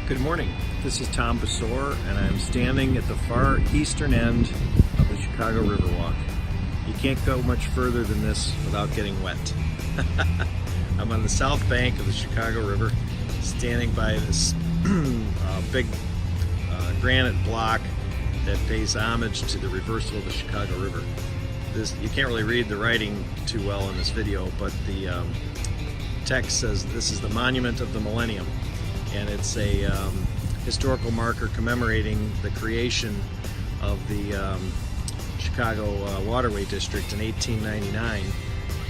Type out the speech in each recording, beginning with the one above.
Good morning. This is Tom Besor, and I'm standing at the far eastern end of the Chicago Riverwalk. You can't go much further than this without getting wet. I'm on the south bank of the Chicago River, standing by this big granite block that pays homage to the reversal of the Chicago River. You can't really read the writing too well in this video, but the text says this is the Monument of the Millennium, and it's a historical marker commemorating the creation of the Chicago Waterway District in 1899,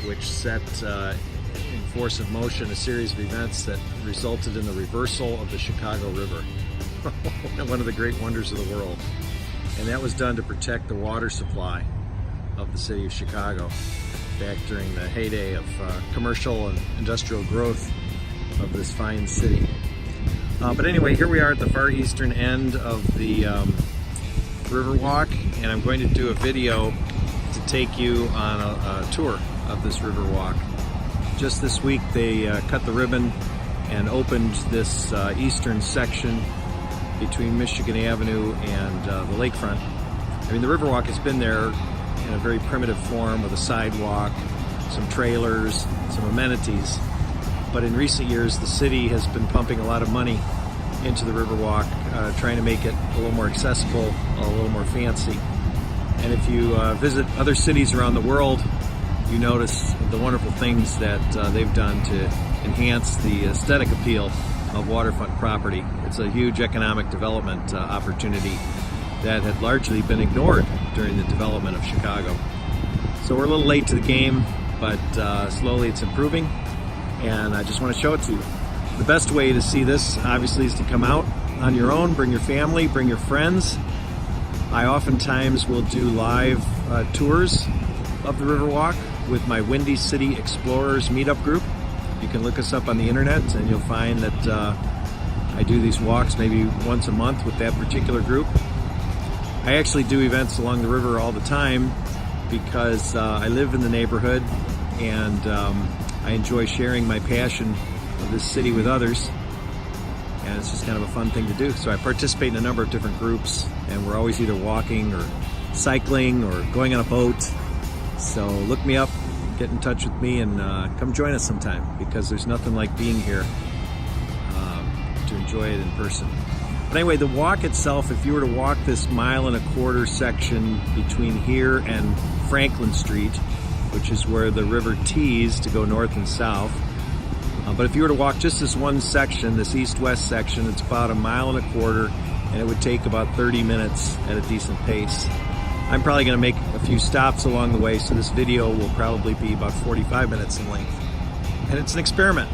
which set in force of motion a series of events that resulted in the reversal of the Chicago River, one of the great wonders of the world. And that was done to protect the water supply of the city of Chicago back during the heyday of commercial and industrial growth of this fine city. But anyway, here we are at the far eastern end of the Riverwalk, and I'm going to do a video to take you on a tour of this Riverwalk. Just this week they cut the ribbon and opened this eastern section between Michigan Avenue and the lakefront. I mean, the Riverwalk has been there in a very primitive form with a sidewalk, some trailers, some amenities. But in recent years, the city has been pumping a lot of money into the Riverwalk, trying to make it a little more accessible, a little more fancy. And if you visit other cities around the world, you notice the wonderful things that they've done to enhance the aesthetic appeal of waterfront property. It's a huge economic development opportunity that had largely been ignored during the development of Chicago. So we're a little late to the game, but slowly it's improving, and I just want to show it to you. The best way to see this, obviously, is to come out on your own, bring your family, bring your friends. I oftentimes will do live tours of the Riverwalk with my Windy City Explorers meetup group. You can look us up on the internet and you'll find that I do these walks maybe once a month with that particular group. I actually do events along the river all the time because I live in the neighborhood, and I enjoy sharing my passion of this city with others, and it's just kind of a fun thing to do. So I participate in a number of different groups, and we're always either walking or cycling or going on a boat. So look me up, get in touch with me, and come join us sometime, because there's nothing like being here to enjoy it in person. But anyway, the walk itself, if you were to walk this 1.25 mile section between here and Franklin Street, which is where the river tees to go north and south, but if you were to walk just this one section, this east-west section, it's about 1.25 miles, and it would take about 30 minutes at a decent pace. I'm probably going to make a few stops along the way, so this video will probably be about 45 minutes in length. And it's an experiment.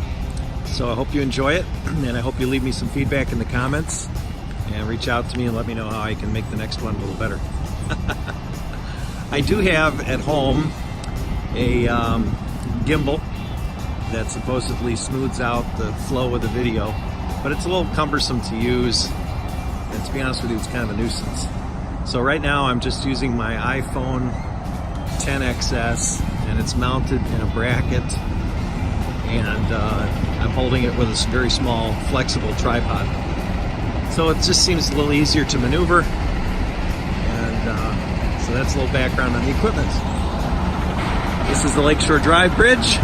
So I hope you enjoy it, and I hope you leave me some feedback in the comments and reach out to me and let me know how I can make the next one a little better. I do have at home a gimbal that supposedly smooths out the flow of the video, but it's a little cumbersome to use, and to be honest with you, it's kind of a nuisance. So right now I'm just using my iPhone XS, and it's mounted in a bracket, and I'm holding it with a very small flexible tripod. So it just seems a little easier to maneuver, and so that's a little background on the equipment. This is the Lakeshore Drive Bridge.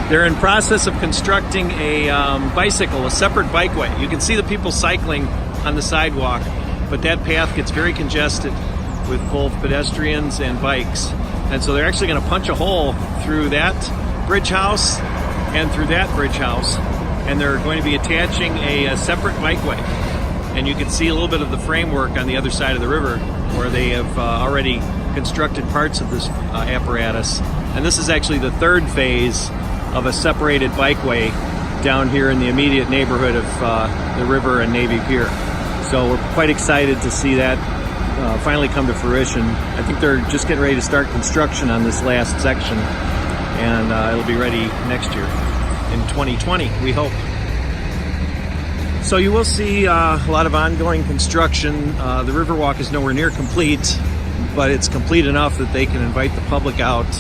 They're in process of constructing a bicycle, a separate bikeway. You can see the people cycling on the sidewalk, but that path gets very congested with both pedestrians and bikes. And so they're actually going to punch a hole through that bridge house and through that bridge house, and they're going to be attaching a separate bikeway. And you can see a little bit of the framework on the other side of the river where they have already constructed parts of this apparatus. And this is actually the third phase of a separated bikeway down here in the immediate neighborhood of the river and Navy Pier. So we're quite excited to see that finally come to fruition. I think they're just getting ready to start construction on this last section, and it'll be ready next year in 2020, we hope. So you will see a lot of ongoing construction. The Riverwalk is nowhere near complete, but it's complete enough that they can invite the public out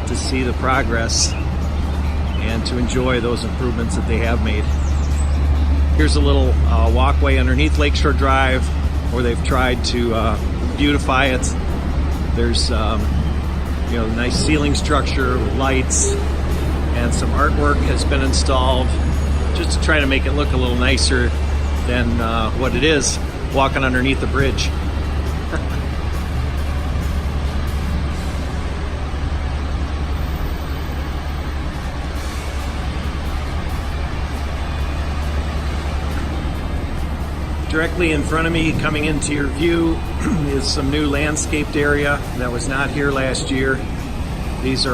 to see the progress and to enjoy those improvements that they have made. Here's a little walkway underneath Lakeshore Drive where they've tried to beautify it. There's nice ceiling structure with lights, and some artwork has been installed just to try to make it look a little nicer than what it is walking underneath the bridge. Directly in front of me, coming into your view, is some new landscaped area that was not here last year. These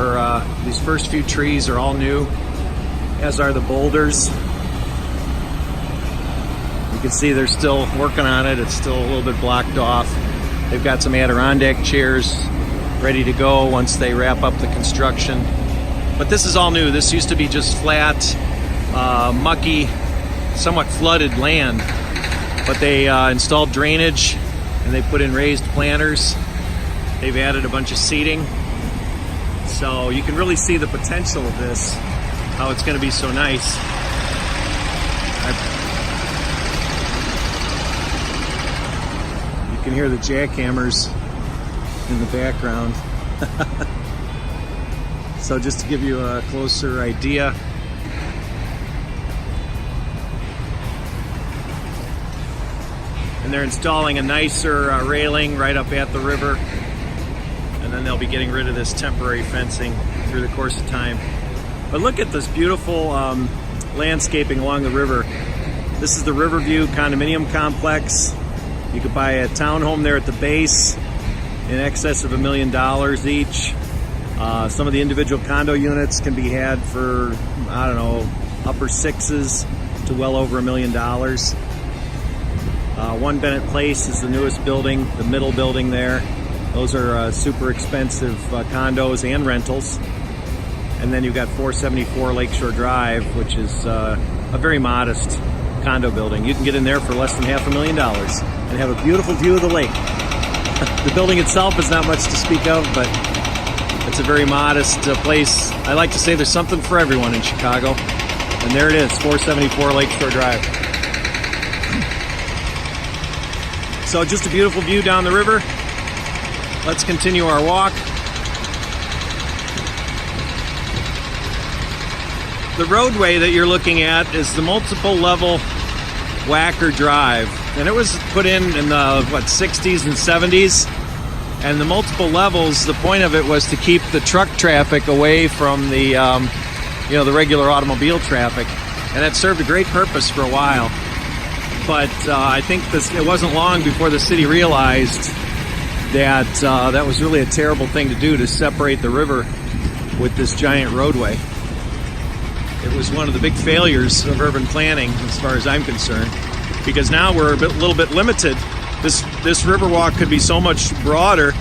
first few trees are all new, as are the boulders. You can see they're still working on it. It's still a little bit blocked off. They've got some Adirondack chairs ready to go once they wrap up the construction. But this is all new. This used to be just flat, mucky, somewhat flooded land. But they installed drainage, and they put in raised planters. They've added a bunch of seating. So you can really see the potential of this, how it's going to be so nice. You can hear the jackhammers in the background. So just to give you a closer idea, and they're installing a nicer railing right up at the river, and then they'll be getting rid of this temporary fencing through the course of time. But look at this beautiful landscaping along the river. This is the Riverview condominium complex. You could buy a townhome there at the base in excess of $1 million each. Some of the individual condo units can be had for, I don't know, upper sixes to well over $1 million. One Bennett Place is the newest building, the middle building there. Those are super expensive condos and rentals. And then you've got 474 Lakeshore Drive, which is a very modest condo building. You can get in there for less than $500,000 and have a beautiful view of the lake. The building itself is not much to speak of, but it's a very modest place. I like to say there's something for everyone in Chicago. And there it is, 474 Lakeshore Drive. So just a beautiful view down the river. Let's continue our walk. The roadway that you're looking at is the multiple level Wacker Drive. And it was put in the 60s and 70s. And the multiple levels, the point of it was to keep the truck traffic away from the the regular automobile traffic. And that served a great purpose for a while. But I think it wasn't long before the city realized that that was really a terrible thing to do, to separate the river with this giant roadway. It was one of the big failures of urban planning, as far as I'm concerned, because now we're a little bit limited. This Riverwalk could be so much broader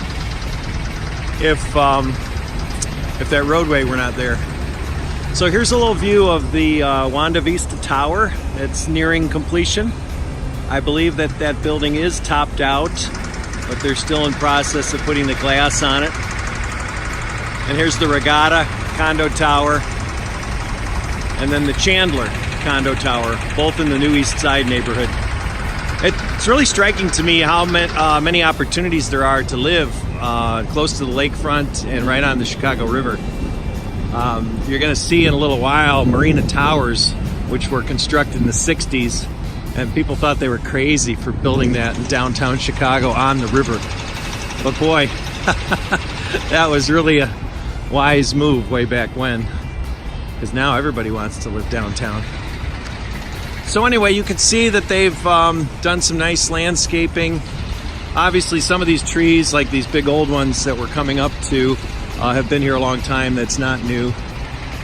if that roadway were not there. So here's a little view of the Wanda Vista Tower. It's nearing completion. I believe that building is topped out, but they're still in process of putting the glass on it. And here's the Regatta condo tower, and then the Chandler condo tower, both in the New East Side neighborhood. It's really striking to me how many opportunities there are to live close to the lakefront and right on the Chicago River. You're going to see in a little while Marina Towers, which were constructed in the 60s, and people thought they were crazy for building that in downtown Chicago on the river. But boy, that was really a wise move way back when, because now everybody wants to live downtown. So anyway, you can see that they've done some nice landscaping. Obviously, some of these trees, like these big old ones that we're coming up to, have been here a long time. That's not new.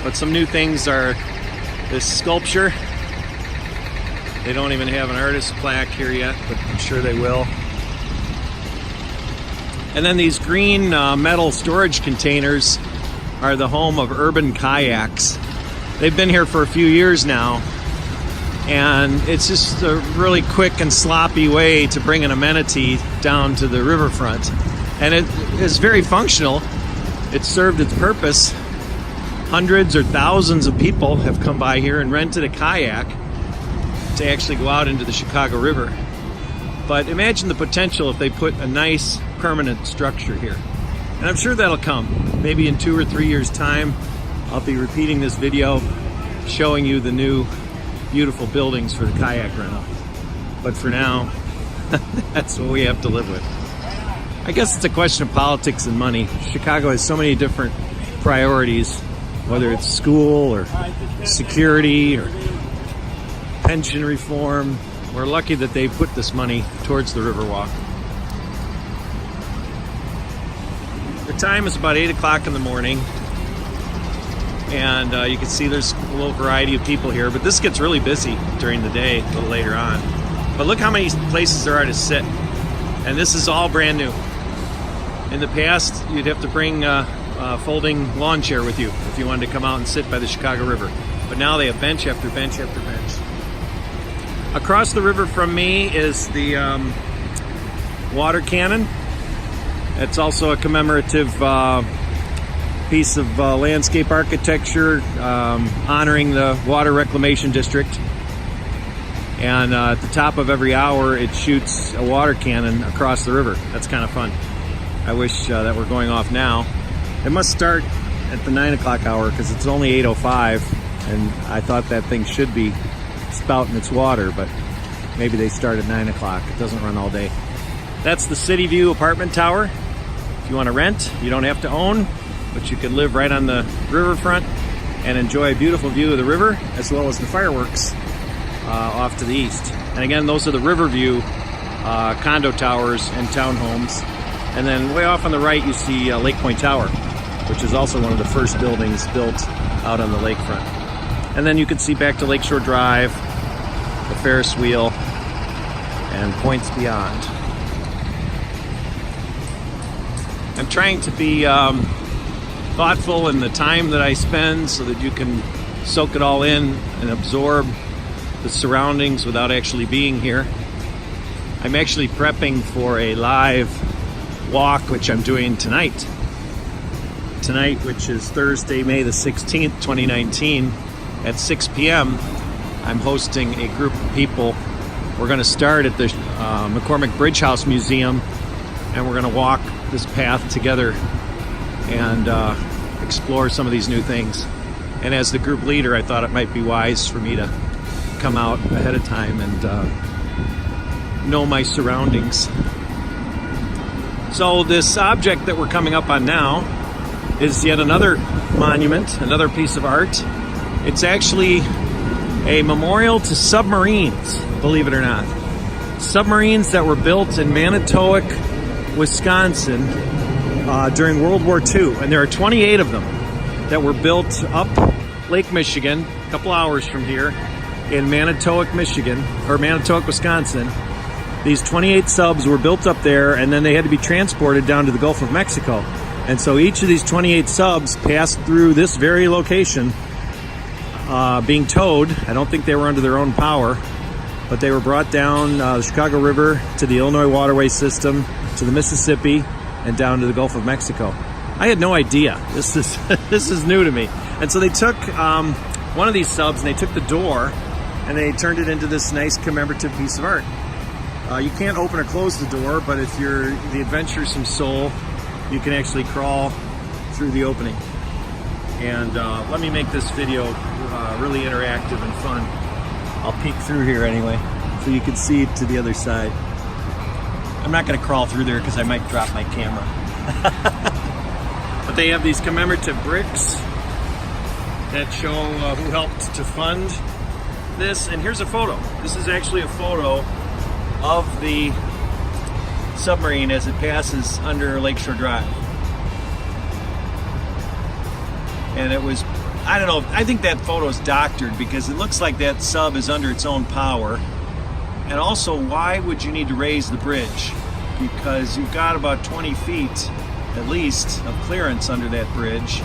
But some new things are this sculpture. They don't even have an artist plaque here yet, but I'm sure they will. And then these green metal storage containers are the home of Urban Kayaks. They've been here for a few years now, and it's just a really quick and sloppy way to bring an amenity down to the riverfront. And it is very functional. It's served its purpose. Hundreds or thousands of people have come by here and rented a kayak. to actually go out into the Chicago River. But imagine the potential if they put a nice permanent structure here. And I'm sure that'll come. Maybe in 2 or 3 years' time, I'll be repeating this video, showing you the new beautiful buildings for the kayak rental. But for now, that's what we have to live with. I guess it's a question of politics and money. Chicago has so many different priorities, whether it's school or security or pension reform. We're lucky that they put this money towards the Riverwalk. The time is about 8 o'clock in the morning, and you can see there's a little variety of people here, but this gets really busy during the day a little later on. But look how many places there are to sit, and this is all brand new. In the past, you'd have to bring a folding lawn chair with you if you wanted to come out and sit by the Chicago River. But now they have bench after bench after bench. Across the river from me is the water cannon. It's also a commemorative piece of landscape architecture honoring the Water Reclamation District. And at the top of every hour, it shoots a water cannon across the river. That's kind of fun. I wish that were going off now. It must start at the 9 o'clock hour because it's only 8:05, and I thought that thing should be spouting its water, but maybe they start at 9 o'clock. It doesn't run all day. That's the City View apartment tower. If you want to rent, you don't have to own, but you can live right on the riverfront and enjoy a beautiful view of the river as well as the fireworks off to the east. And again, those are the Riverview condo towers and townhomes. And then way off on the right, you see Lake Point Tower, which is also one of the first buildings built out on the lakefront. And then you can see back to Lakeshore Drive, the Ferris wheel, and points beyond. I'm trying to be thoughtful in the time that I spend so that you can soak it all in and absorb the surroundings without actually being here. I'm actually prepping for a live walk, which I'm doing tonight. Tonight, which is Thursday, May the 16th, 2019, at 6 p.m., I'm hosting a group of people. We're going to start at the McCormick Bridge House Museum, and we're going to walk this path together and explore some of these new things. And as the group leader, I thought it might be wise for me to come out ahead of time and know my surroundings. So this object that we're coming up on now is yet another monument, another piece of art. It's actually a memorial to submarines, believe it or not. Submarines that were built in Manitowoc, Wisconsin during World War II. And there are 28 of them that were built up Lake Michigan, a couple hours from here, in Manitowoc, Michigan, or Manitowoc, Wisconsin. These 28 subs were built up there, and then they had to be transported down to the Gulf of Mexico. And so each of these 28 subs passed through this very location, being towed. I don't think they were under their own power, but they were brought down the Chicago River to the Illinois waterway system, to the Mississippi, and down to the Gulf of Mexico. I had no idea. This is this is new to me. And so they took one of these subs and they took the door and they turned it into this nice commemorative piece of art. You can't open or close the door, but if you're the adventuresome soul, you can actually crawl through the opening. And let me make this video really interactive and fun. I'll peek through here anyway, so you can see to the other side. I'm not going to crawl through there because I might drop my camera. But they have these commemorative bricks that show who helped to fund this. And here's a photo. This is actually a photo of the submarine as it passes under Lakeshore Drive. And it was, I don't know, I think that photo is doctored because it looks like that sub is under its own power. And also, why would you need to raise the bridge? Because you've got about 20 feet at least of clearance under that bridge.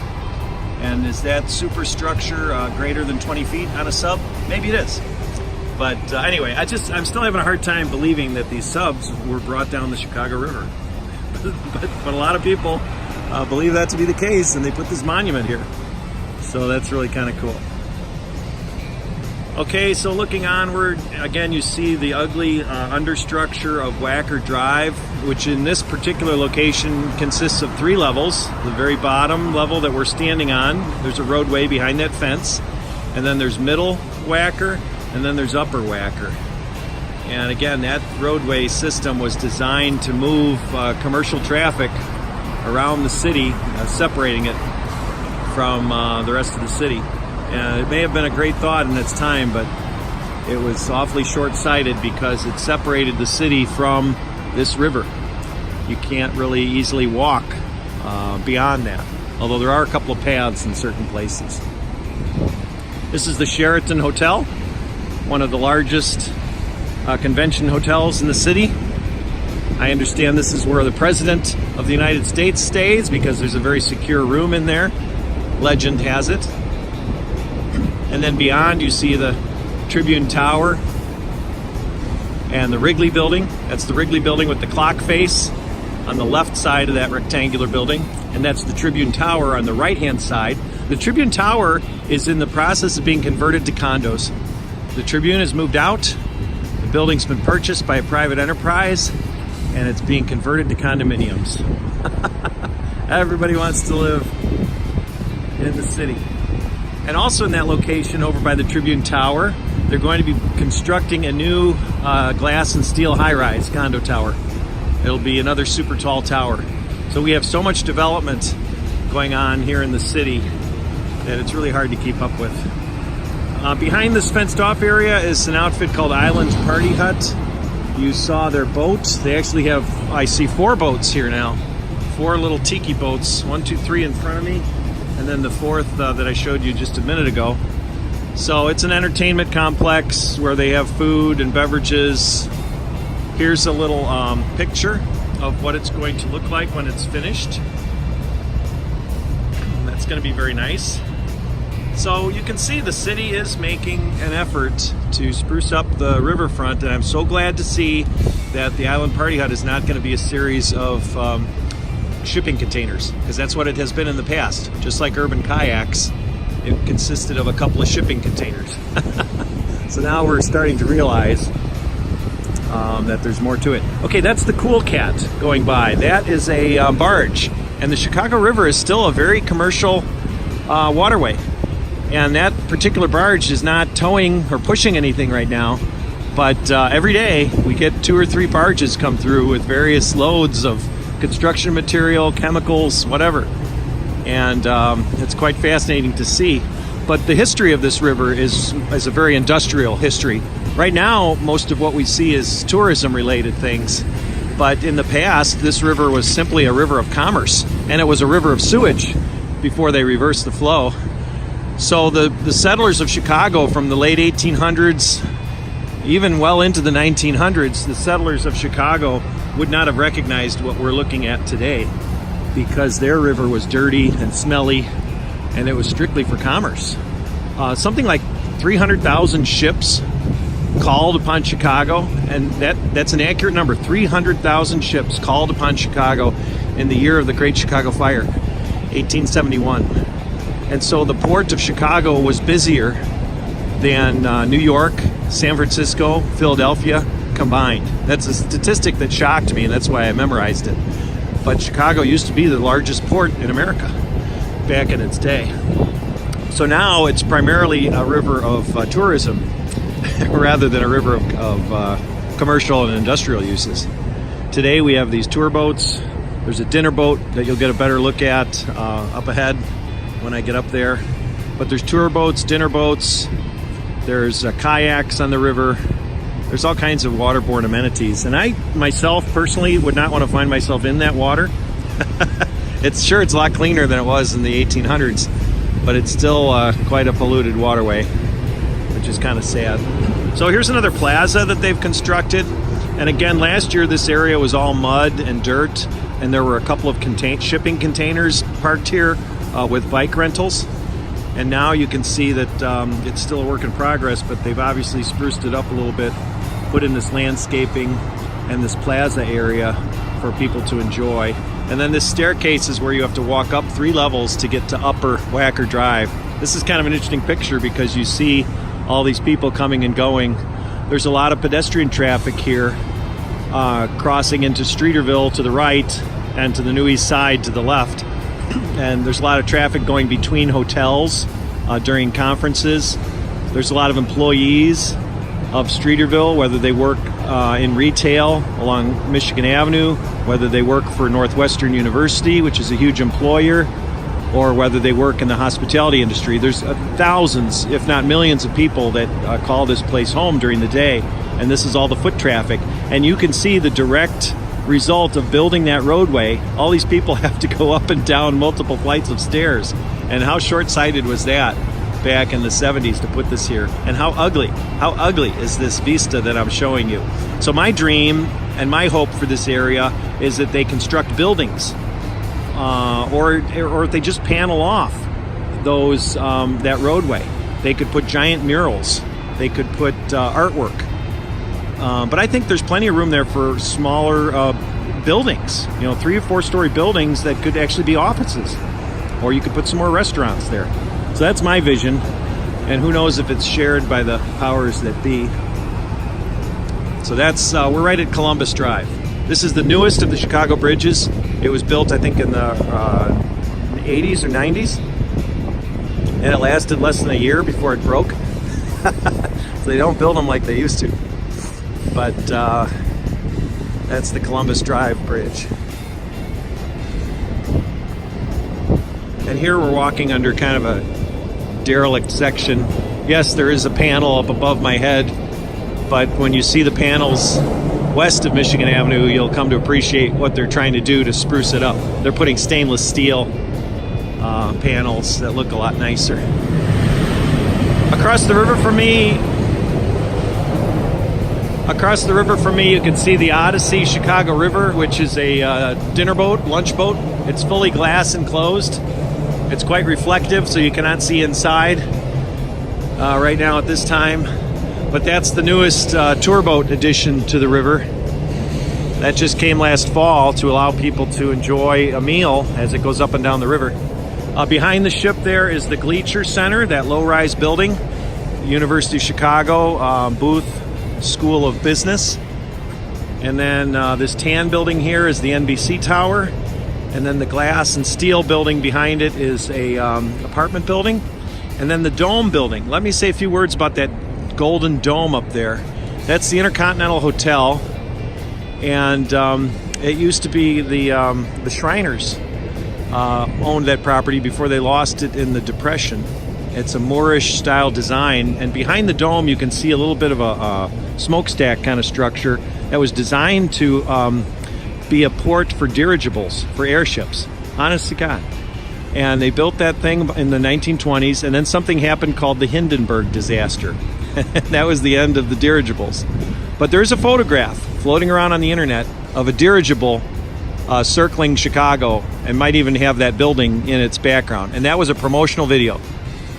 And is that superstructure greater than 20 feet on a sub? Maybe it is. But anyway, I'm still having a hard time believing that these subs were brought down the Chicago River. but a lot of people believe that to be the case, and they put this monument here. So that's really kind of cool. Okay, so looking onward, again you see the ugly understructure of Wacker Drive, which in this particular location consists of 3 levels. The very bottom level that we're standing on, there's a roadway behind that fence, and then there's middle Wacker, and then there's upper Wacker. And again, that roadway system was designed to move commercial traffic around the city, separating it from the rest of the city. And it may have been a great thought in its time, but it was awfully short-sighted because it separated the city from this river. You can't really easily walk beyond that, although there are a couple of paths in certain places. This is the Sheraton Hotel, one of the largest convention hotels in the city. I understand this is where the President of the United States stays because there's a very secure room in there. Legend has it. And then beyond you see the Tribune Tower and the Wrigley Building. That's the Wrigley Building with the clock face on the left side of that rectangular building. And that's the Tribune Tower on the right-hand side. The Tribune Tower is in the process of being converted to condos. The Tribune has moved out. The building's been purchased by a private enterprise, and it's being converted to condominiums. Everybody wants to live in the city. And also in that location over by the Tribune Tower, they're going to be constructing a new glass and steel high-rise condo tower. It'll be another super tall tower. So we have so much development going on here in the city that it's really hard to keep up with. Behind this fenced-off area is an outfit called Island Party Hut. You saw their boats. They actually have, I see 4 boats here now. 4 little tiki boats, 1, 2, 3 in front of me, and then the 4th that I showed you just a minute ago. So it's an entertainment complex where they have food and beverages. Here's a little picture of what it's going to look like when it's finished. And that's going to be very nice. So you can see the city is making an effort to spruce up the riverfront, and I'm so glad to see that the Island Party Hut is not going to be a series of shipping containers, because that's what it has been in the past. Just like urban kayaks, it consisted of a couple of shipping containers. So now we're starting to realize that there's more to it. Okay, that's the Cool Cat going by. That is a barge, and the Chicago River is still a very commercial waterway. And that particular barge is not towing or pushing anything right now, but every day we get 2 or 3 barges come through with various loads of construction material, chemicals, whatever. And it's quite fascinating to see. But the history of this river is a very industrial history. Right now, most of what we see is tourism-related things. But in the past, this river was simply a river of commerce, and it was a river of sewage before they reversed the flow. So the settlers of Chicago from the late 1800s, even well into the 1900s, the settlers of Chicago would not have recognized what we're looking at today because their river was dirty and smelly, and it was strictly for commerce. Something like 300,000 ships called upon Chicago, and that's an accurate number. 300,000 ships called upon Chicago in the year of the Great Chicago Fire, 1871. And so the port of Chicago was busier than New York, San Francisco, Philadelphia combined. That's a statistic that shocked me, and that's why I memorized it. But Chicago used to be the largest port in America back in its day. So now it's primarily a river of tourism rather than a river of commercial and industrial uses. Today we have these tour boats. There's a dinner boat that you'll get a better look at up ahead when I get up there. But there's tour boats, dinner boats, there's kayaks on the river, there's all kinds of waterborne amenities. And I, myself, personally would not want to find myself in that water. It's a lot cleaner than it was in the 1800s, but it's still quite a polluted waterway, which is kind of sad. So here's another plaza that they've constructed. And again, last year this area was all mud and dirt, and there were a couple of shipping containers parked here with bike rentals. And now you can see that it's still a work in progress, but they've obviously spruced it up a little bit, put in this landscaping and this plaza area for people to enjoy. And then this staircase is where you have to walk up 3 levels to get to upper Wacker Drive. This is kind of an interesting picture because you see all these people coming and going. There's a lot of pedestrian traffic here, crossing into Streeterville to the right and to the New East Side to the left. And there's a lot of traffic going between hotels during conferences. There's a lot of employees of Streeterville, whether they work in retail along Michigan Avenue, whether they work for Northwestern University, which is a huge employer, or whether they work in the hospitality industry. There's thousands, if not millions of people that call this place home during the day, and this is all the foot traffic. And you can see the direct result of building that roadway. All these people have to go up and down multiple flights of stairs. And how short-sighted was that back in the 70s to put this here? And how ugly is this vista that I'm showing you? So my dream and my hope for this area is that they construct buildings, or if they just panel off those that roadway. They could put giant murals. They could put artwork. But I think there's plenty of room there for smaller buildings, 3 or 4 story buildings that could actually be offices, or you could put some more restaurants there. So that's my vision, and who knows if it's shared by the powers that be. So that's we're right at Columbus Drive. This is the newest of the Chicago bridges. It was built, I think, in the 80s or 90s, and it lasted less than a year before it broke. So they don't build them like they used to. But that's the Columbus Drive Bridge. And here we're walking under kind of a derelict section. Yes, there is a panel up above my head, but when you see the panels west of Michigan Avenue, you'll come to appreciate what they're trying to do to spruce it up. They're putting stainless steel panels that look a lot nicer. Across the river from me, you can see the Odyssey Chicago River, which is a dinner boat, lunch boat. It's fully glass enclosed. It's quite reflective, so you cannot see inside right now at this time. But that's the newest tour boat addition to the river. That just came last fall to allow people to enjoy a meal as it goes up and down the river. Behind the ship there is the Gleacher Center, that low-rise building, University of Chicago, Booth School of Business. And then this tan building here is the NBC Tower. And then the glass and steel building behind it is a apartment building. And then the Dome building. Let me say a few words about that golden dome up there. That's the Intercontinental Hotel. And it used to be the Shriners owned that property before they lost it in the Depression. It's a Moorish style design, and behind the dome you can see a little bit of a smokestack kind of structure that was designed to be a port for dirigibles, for airships. Honest to God. And they built that thing in the 1920s, and then something happened called the Hindenburg disaster. That was the end of the dirigibles. But there's a photograph floating around on the internet of a dirigible circling Chicago, and might even have that building in its background. And that was a promotional video.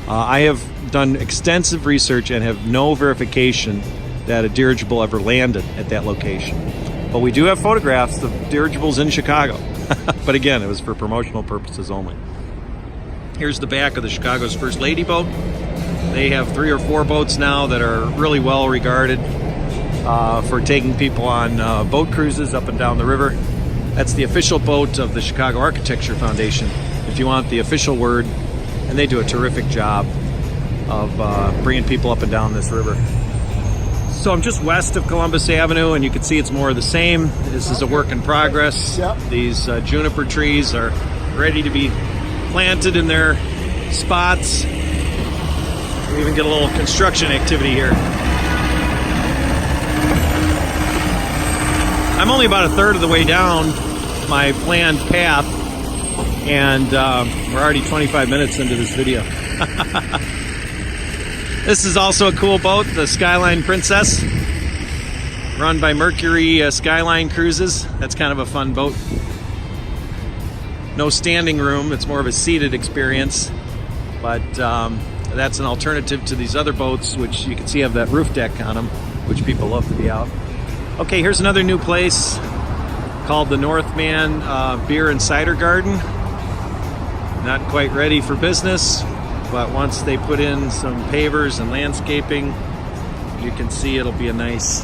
I have done extensive research and have no verification that a dirigible ever landed at that location. But we do have photographs of dirigibles in Chicago. But again, it was for promotional purposes only. Here's the back of the Chicago's First Lady boat. They have 3 or 4 boats now that are really well regarded for taking people on boat cruises up and down the river. That's the official boat of the Chicago Architecture Foundation, if you want the official word. And they do a terrific job of bringing people up and down this river. So I'm just west of Columbus Avenue, and you can see it's more of the same. This is a work in progress. Yep. These juniper trees are ready to be planted in their spots. We even get a little construction activity here. I'm only about a third of the way down my planned path, and we're already 25 minutes into this video. This is also a cool boat, the Skyline Princess, run by Mercury Skyline Cruises. That's kind of a fun boat. No standing room, it's more of a seated experience, but that's an alternative to these other boats, which you can see have that roof deck on them, which people love to be out. Okay, here's another new place called the Northman Beer and Cider Garden. Not quite ready for business, but once they put in some pavers and landscaping, you can see it'll be a nice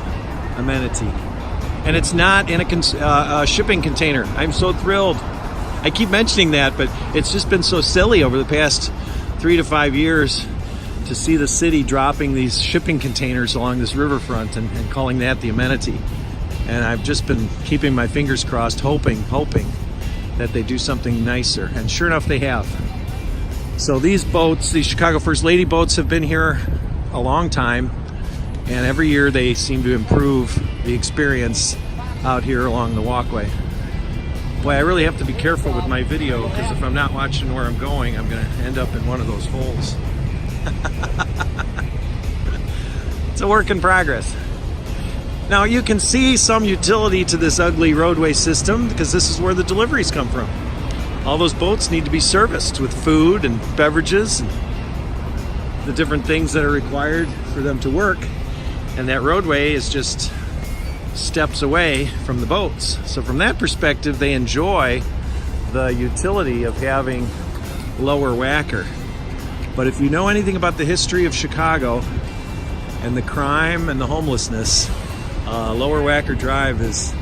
amenity. And it's not in a shipping container. I'm so thrilled. I keep mentioning that, but it's just been so silly over the past 3 to 5 years to see the city dropping these shipping containers along this riverfront and calling that the amenity. And I've just been keeping my fingers crossed, hoping that they do something nicer. And sure enough, they have. So these boats, these Chicago First Lady boats, have been here a long time. And every year they seem to improve the experience out here along the walkway. Boy, I really have to be careful with my video, because if I'm not watching where I'm going, I'm going to end up in one of those holes. It's a work in progress. Now you can see some utility to this ugly roadway system, because this is where the deliveries come from. All those boats need to be serviced with food and beverages and the different things that are required for them to work. And that roadway is just steps away from the boats. So from that perspective, they enjoy the utility of having lower whacker. But if you know anything about the history of Chicago and the crime and the homelessness, Lower Wacker Drive is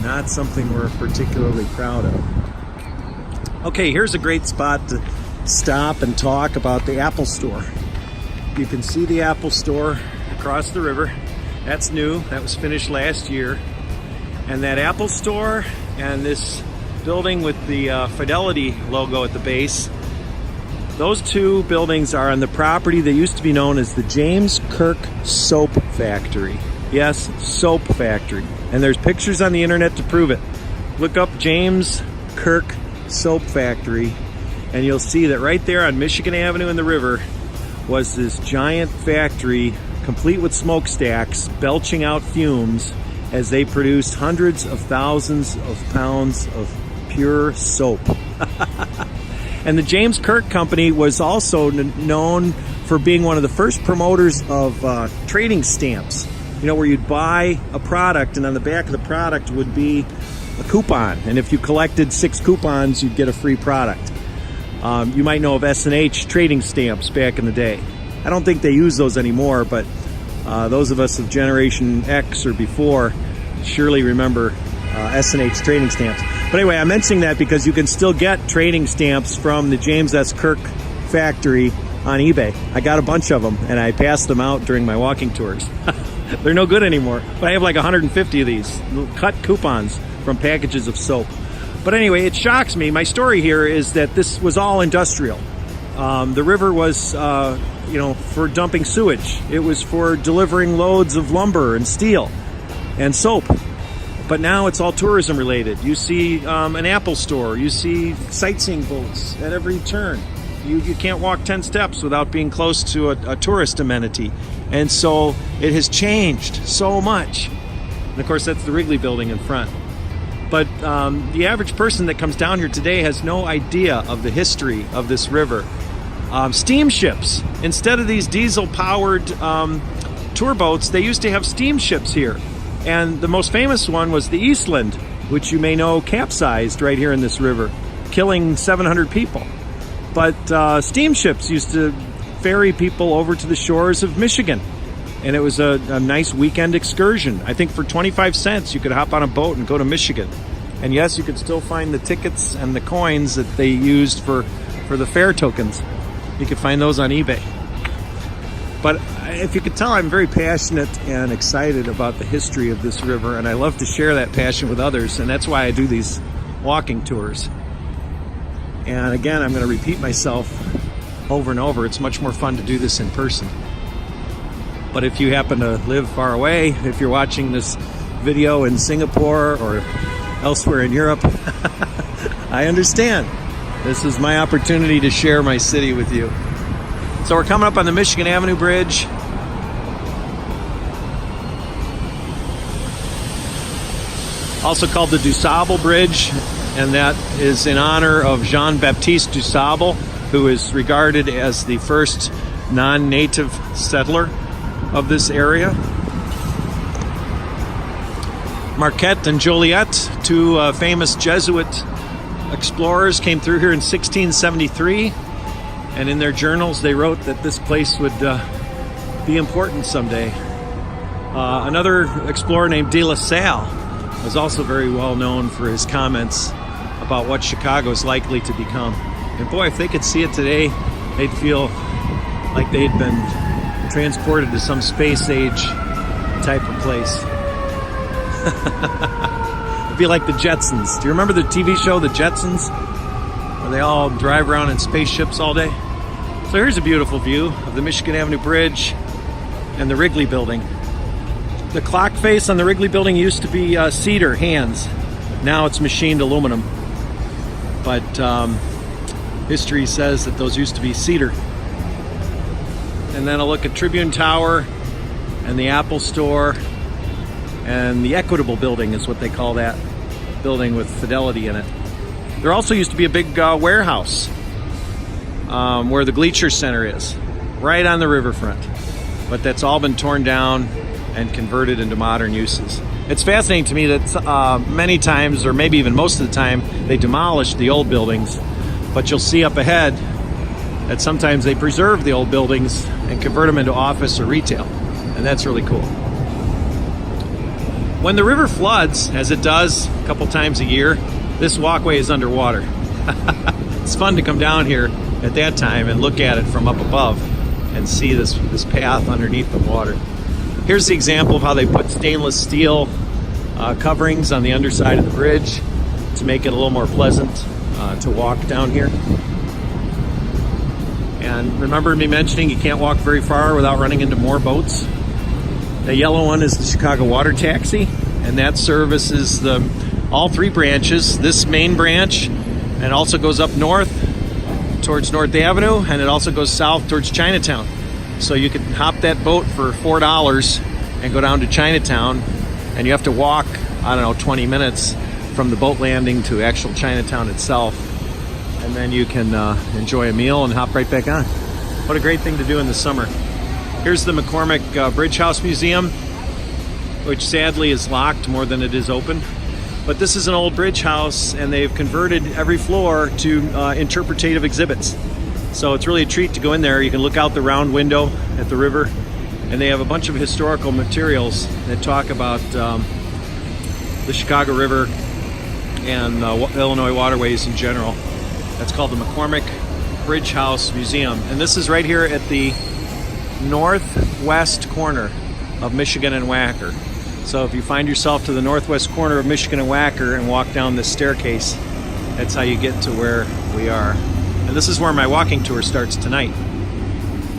not something we're particularly proud of. Okay, here's a great spot to stop and talk about the Apple Store. You can see the Apple Store across the river. That's new. That was finished last year. And that Apple Store and this building with the Fidelity logo at the base, those two buildings are on the property that used to be known as the James Kirk Soap Factory. Yes, soap factory. And there's pictures on the internet to prove it. Look up James Kirk Soap Factory and you'll see that right there on Michigan Avenue in the river was this giant factory complete with smokestacks belching out fumes as they produced hundreds of thousands of pounds of pure soap. And the James Kirk Company was also known for being one of the first promoters of trading stamps. You know, where you'd buy a product and on the back of the product would be a coupon. And if you collected 6 coupons, you'd get a free product. You might know of S&H trading stamps back in the day. I don't think they use those anymore, but those of us of Generation X or before surely remember S&H trading stamps. But anyway, I'm mentioning that because you can still get trading stamps from the James S. Kirk factory on eBay. I got a bunch of them and I passed them out during my walking tours. They're no good anymore, but I have like 150 of these cut coupons from packages of soap. But anyway, it shocks me. My story here is that this was all industrial. The river was, for dumping sewage. It was for delivering loads of lumber and steel and soap. But now it's all tourism related. You see an Apple Store. You see sightseeing boats at every turn. You can't walk 10 steps without being close to a tourist amenity. And so it has changed so much. And of course, that's the Wrigley building in front. But the average person that comes down here today has no idea of the history of this river. Steamships. Instead of these diesel-powered tour boats, they used to have steamships here. And the most famous one was the Eastland, which you may know capsized right here in this river, killing 700 people. But steamships used to ferry people over to the shores of Michigan. And it was a nice weekend excursion. I think for 25 cents you could hop on a boat and go to Michigan. And yes, you could still find the tickets and the coins that they used for the fare tokens. You could find those on eBay. But if you could tell, I'm very passionate and excited about the history of this river, and I love to share that passion with others, and that's why I do these walking tours. And again, I'm going to repeat myself over and over. It's much more fun to do this in person. But if you happen to live far away, if you're watching this video in Singapore or elsewhere in Europe, I understand. This is my opportunity to share my city with you. So we're coming up on the Michigan Avenue Bridge. Also called the DuSable Bridge, and that is in honor of Jean-Baptiste DuSable, who is regarded as the first non-native settler of this area. Marquette and Joliet, two famous Jesuit explorers, came through here in 1673. And in their journals, they wrote that this place would be important someday. Another explorer named De La Salle was also very well known for his comments about what Chicago is likely to become. And boy, if they could see it today, they'd feel like they'd been transported to some space age type of place. It'd be like the Jetsons. Do you remember the TV show, The Jetsons? Where they all drive around in spaceships all day? So here's a beautiful view of the Michigan Avenue Bridge and the Wrigley Building. The clock face on the Wrigley Building used to be cedar, hands. Now it's machined aluminum. But history says that those used to be cedar. And then a look at Tribune Tower and the Apple Store and the Equitable Building is what they call that building with Fidelity in it. There also used to be a big warehouse where the Gleacher Center is, right on the riverfront. But that's all been torn down and converted into modern uses. It's fascinating to me that many times, or maybe even most of the time, they demolish the old buildings. But you'll see up ahead that sometimes they preserve the old buildings and convert them into office or retail. And that's really cool. When the river floods, as it does a couple times a year, this walkway is underwater. It's fun to come down here at that time and look at it from up above and see this path underneath the water. Here's the example of how they put stainless steel coverings on the underside of the bridge to make it a little more pleasant to walk down here. And remember me mentioning you can't walk very far without running into more boats. The yellow one is the Chicago Water Taxi, and that services all three branches, this main branch, and also goes up north towards North Avenue, and it also goes south towards Chinatown. So you can hop that boat for $4 and go down to Chinatown, and you have to walk, I don't know, 20 minutes from the boat landing to actual Chinatown itself. And then you can enjoy a meal and hop right back on. What a great thing to do in the summer. Here's the McCormick Bridge House Museum, which sadly is locked more than it is open. But this is an old bridge house, and they've converted every floor to interpretative exhibits. So it's really a treat to go in there. You can look out the round window at the river, and they have a bunch of historical materials that talk about the Chicago River and Illinois waterways in general. That's called the McCormick Bridge House Museum. And this is right here at the northwest corner of Michigan and Wacker. So if you find yourself to the northwest corner of Michigan and Wacker and walk down this staircase, that's how you get to where we are. And this is where my walking tour starts tonight.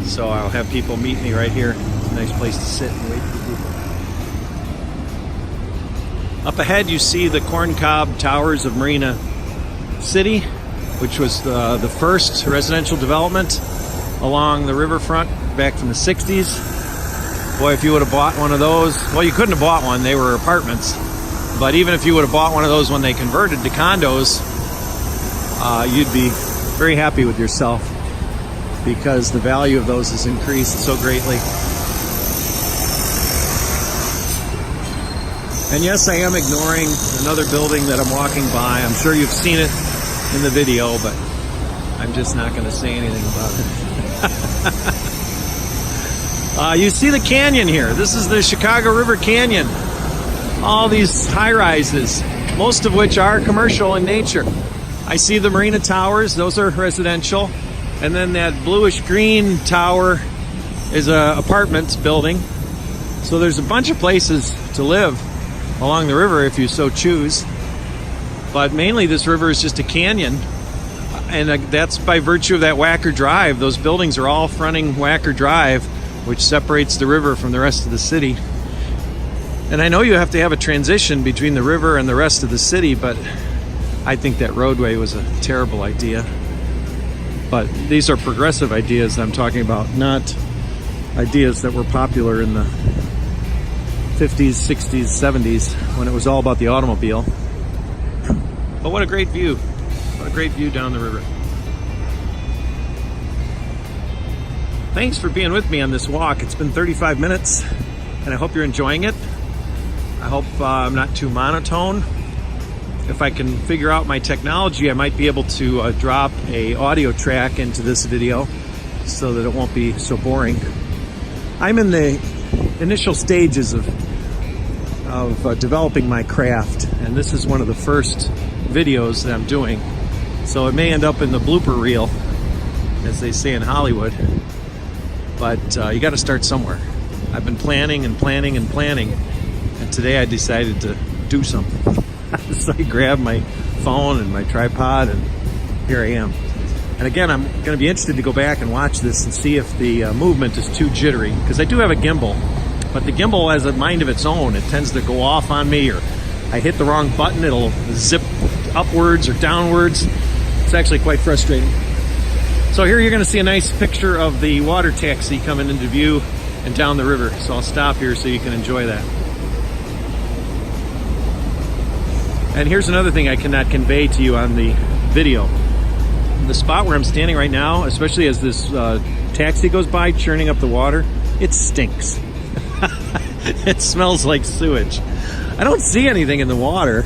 So I'll have people meet me right here. It's a nice place to sit and wait for people. Up ahead you see the corncob towers of Marina City, which was the first residential development along the riverfront back from the 60s. Boy, if you would have bought one of those, well, you couldn't have bought one, they were apartments. But even if you would have bought one of those when they converted to condos, you'd be very happy with yourself because the value of those has increased so greatly. And yes, I am ignoring another building that I'm walking by. I'm sure you've seen it in the video, but I'm just not going to say anything about it. You see the canyon here. This is the Chicago River Canyon. All these high-rises, most of which are commercial in nature. I see the Marina Towers. Those are residential. And then that bluish-green tower is an apartment building. So there's a bunch of places to live along the river if you so choose. But mainly this river is just a canyon. And that's by virtue of that Wacker Drive. Those buildings are all fronting Wacker Drive, which separates the river from the rest of the city. And I know you have to have a transition between the river and the rest of the city, but I think that roadway was a terrible idea. But these are progressive ideas I'm talking about, not ideas that were popular in the 50s, 60s, 70s, when it was all about the automobile. But what a great view. What a great view down the river. Thanks for being with me on this walk. It's been 35 minutes, and I hope you're enjoying it. I hope I'm not too monotone. if I can figure out my technology, I might be able to drop a audio track into this video so that it won't be so boring. I'm in the initial stages of developing my craft, and this is one of the first videos that I'm doing. So it may end up in the blooper reel, as they say in Hollywood, but you got to start somewhere. I've been planning and planning and planning, and today I decided to do something. So I grabbed my phone and my tripod, and here I am. And again, I'm going to be interested to go back and watch this and see if the movement is too jittery, because I do have a gimbal, but the gimbal has a mind of its own. It tends to go off on me, or I hit the wrong button, it'll zip upwards or downwards. It's actually quite frustrating. So here you're going to see a nice picture of the water taxi coming into view and down the river. So I'll stop here so you can enjoy that. And here's another thing I cannot convey to you on the video. The spot where I'm standing right now, especially as this taxi goes by churning up the water, it stinks. It smells like sewage. I don't see anything in the water.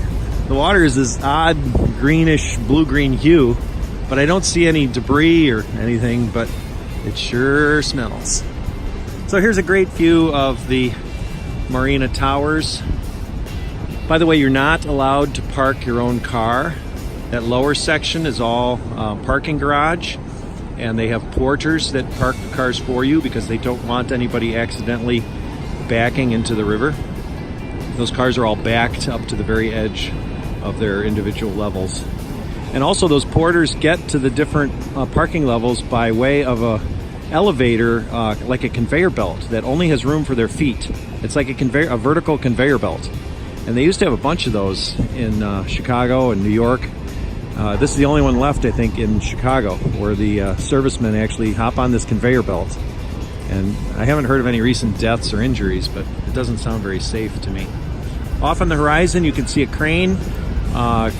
The water is this odd greenish, blue-green hue, but I don't see any debris or anything, but it sure smells. So here's a great view of the Marina Towers. By the way, you're not allowed to park your own car. That lower section is all parking garage, and they have porters that park the cars for you because they don't want anybody accidentally backing into the river. Those cars are all backed up to the very edge of their individual levels. And also those porters get to the different parking levels by way of a elevator, like a conveyor belt that only has room for their feet. It's like a vertical conveyor belt. And they used to have a bunch of those in Chicago and New York. This is the only one left, I think, in Chicago, where the servicemen actually hop on this conveyor belt. And I haven't heard of any recent deaths or injuries, but it doesn't sound very safe to me. Off on the horizon, you can see a crane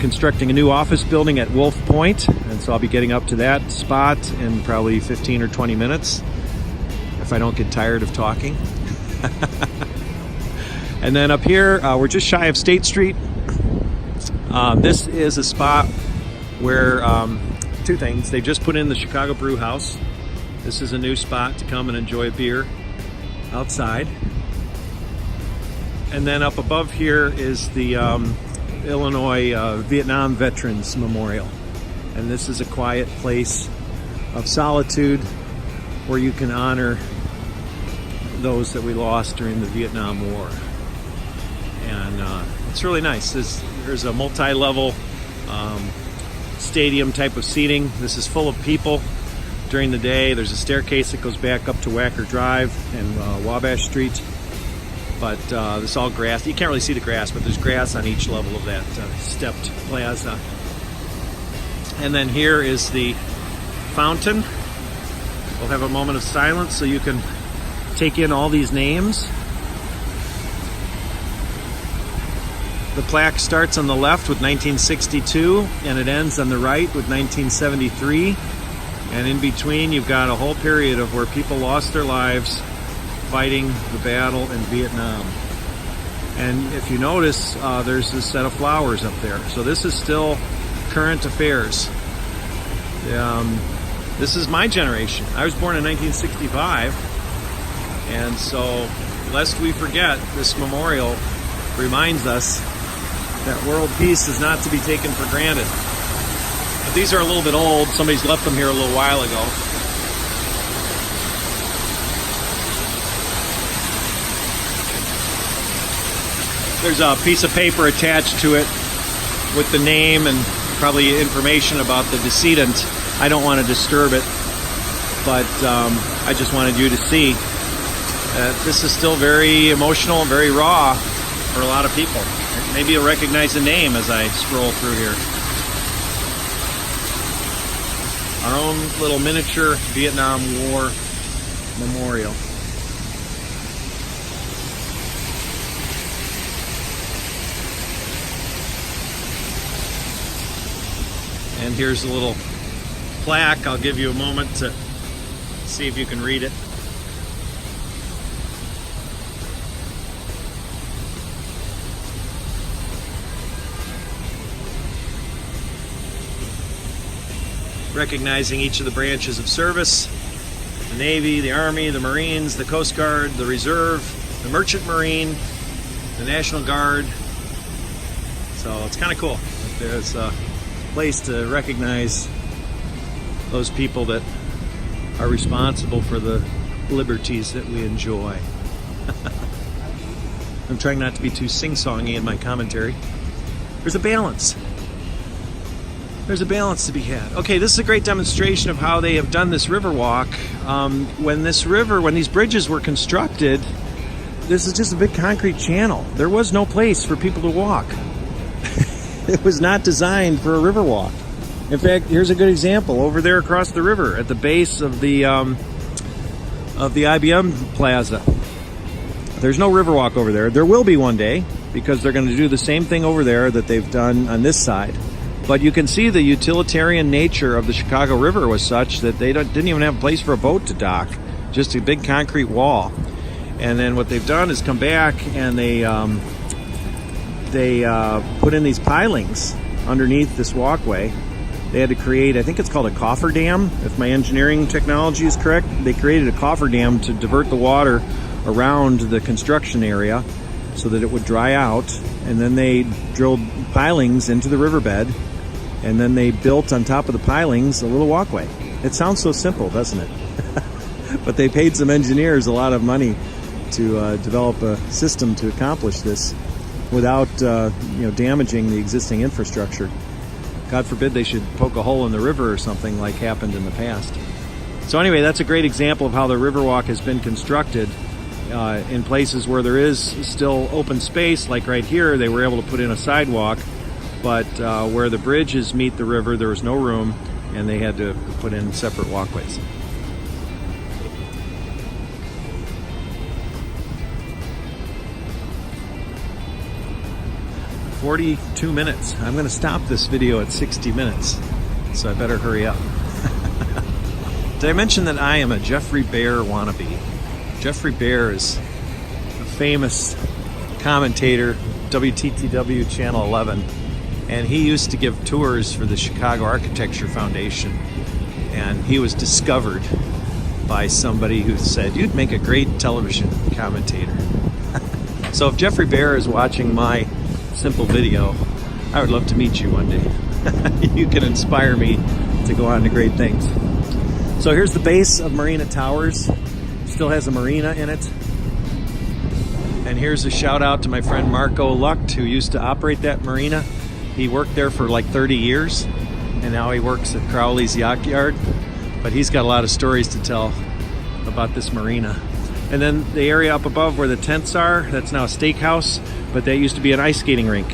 constructing a new office building at Wolf Point, and so I'll be getting up to that spot in probably 15 or 20 minutes, if I don't get tired of talking. And then up here, we're just shy of State Street. This is a spot where, two things, they just put in the Chicago Brew House. This is a new spot to come and enjoy a beer outside. And then up above here is the Illinois Vietnam Veterans Memorial. And this is a quiet place of solitude where you can honor those that we lost during the Vietnam War. And it's really nice. There's a multi-level stadium type of seating. This is full of people during the day. There's a staircase that goes back up to Wacker Drive and Wabash Street. But this is all grass. You can't really see the grass, but there's grass on each level of that stepped plaza. And then here is the fountain. We'll have a moment of silence so you can take in all these names. The plaque starts on the left with 1962, and it ends on the right with 1973. And in between, you've got a whole period of where people lost their lives fighting the battle in Vietnam. And if you notice, there's this set of flowers up there. So this is still current affairs. This is my generation. I was born in 1965. And so, lest we forget, this memorial reminds us that world peace is not to be taken for granted. But these are a little bit old. Somebody's left them here a little while ago. There's a piece of paper attached to it with the name and probably information about the decedent. I don't want to disturb it, but I just wanted you to see that this is still very emotional and very raw for a lot of people. Maybe you'll recognize the name as I scroll through here. Our own little miniature Vietnam War memorial. And here's a little plaque. I'll give you a moment to see if you can read it. recognizing each of the branches of service: the Navy, the Army, the Marines, the Coast Guard, the Reserve, the Merchant Marine, the National Guard. So it's kind of cool. There's a place to recognize those people that are responsible for the liberties that we enjoy. I'm trying not to be too sing-songy in my commentary. There's a balance. There's a balance to be had. Okay, this is a great demonstration of how they have done this Riverwalk. When these bridges were constructed, this is just a big concrete channel. There was no place for people to walk. It was not designed for a Riverwalk. In fact, here's a good example. Over there across the river at the base of the IBM Plaza. There's no Riverwalk over there. There will be one day, because they're going to do the same thing over there that they've done on this side. But you can see the utilitarian nature of the Chicago River was such that they didn't even have a place for a boat to dock. Just a big concrete wall. And then what they've done is come back and they put in these pilings underneath this walkway. They had to create, I think it's called a cofferdam, if my engineering technology is correct. They created a cofferdam to divert the water around the construction area so that it would dry out. And then they drilled pilings into the riverbed, and then they built on top of the pilings a little walkway. It sounds so simple, doesn't it? But they paid some engineers a lot of money to develop a system to accomplish this without damaging the existing infrastructure. God forbid they should poke a hole in the river or something like happened in the past. So anyway, that's a great example of how the Riverwalk has been constructed in places where there is still open space. Like right here, they were able to put in a sidewalk, but where the bridges meet the river, there was no room, and they had to put in separate walkways. 42 minutes. I'm going to stop this video at 60 minutes, so I better hurry up. Did I mention that I am a Jeffrey Bear wannabe? Jeffrey Bear is a famous commentator, WTTW Channel 11, and he used to give tours for the Chicago Architecture Foundation, and he was discovered by somebody who said, "You'd make a great television commentator." So if Jeffrey Bear is watching my simple video, I would love to meet you one day. You can inspire me to go on to great things. So here's the base of Marina Towers. Still has a marina in it. And here's a shout out to my friend Marco Lucht, who used to operate that marina. He worked there for like 30 years, and now he works at Crowley's Yacht Yard. But he's got a lot of stories to tell about this marina. And then the area up above where the tents are, that's now a steakhouse, but that used to be an ice skating rink.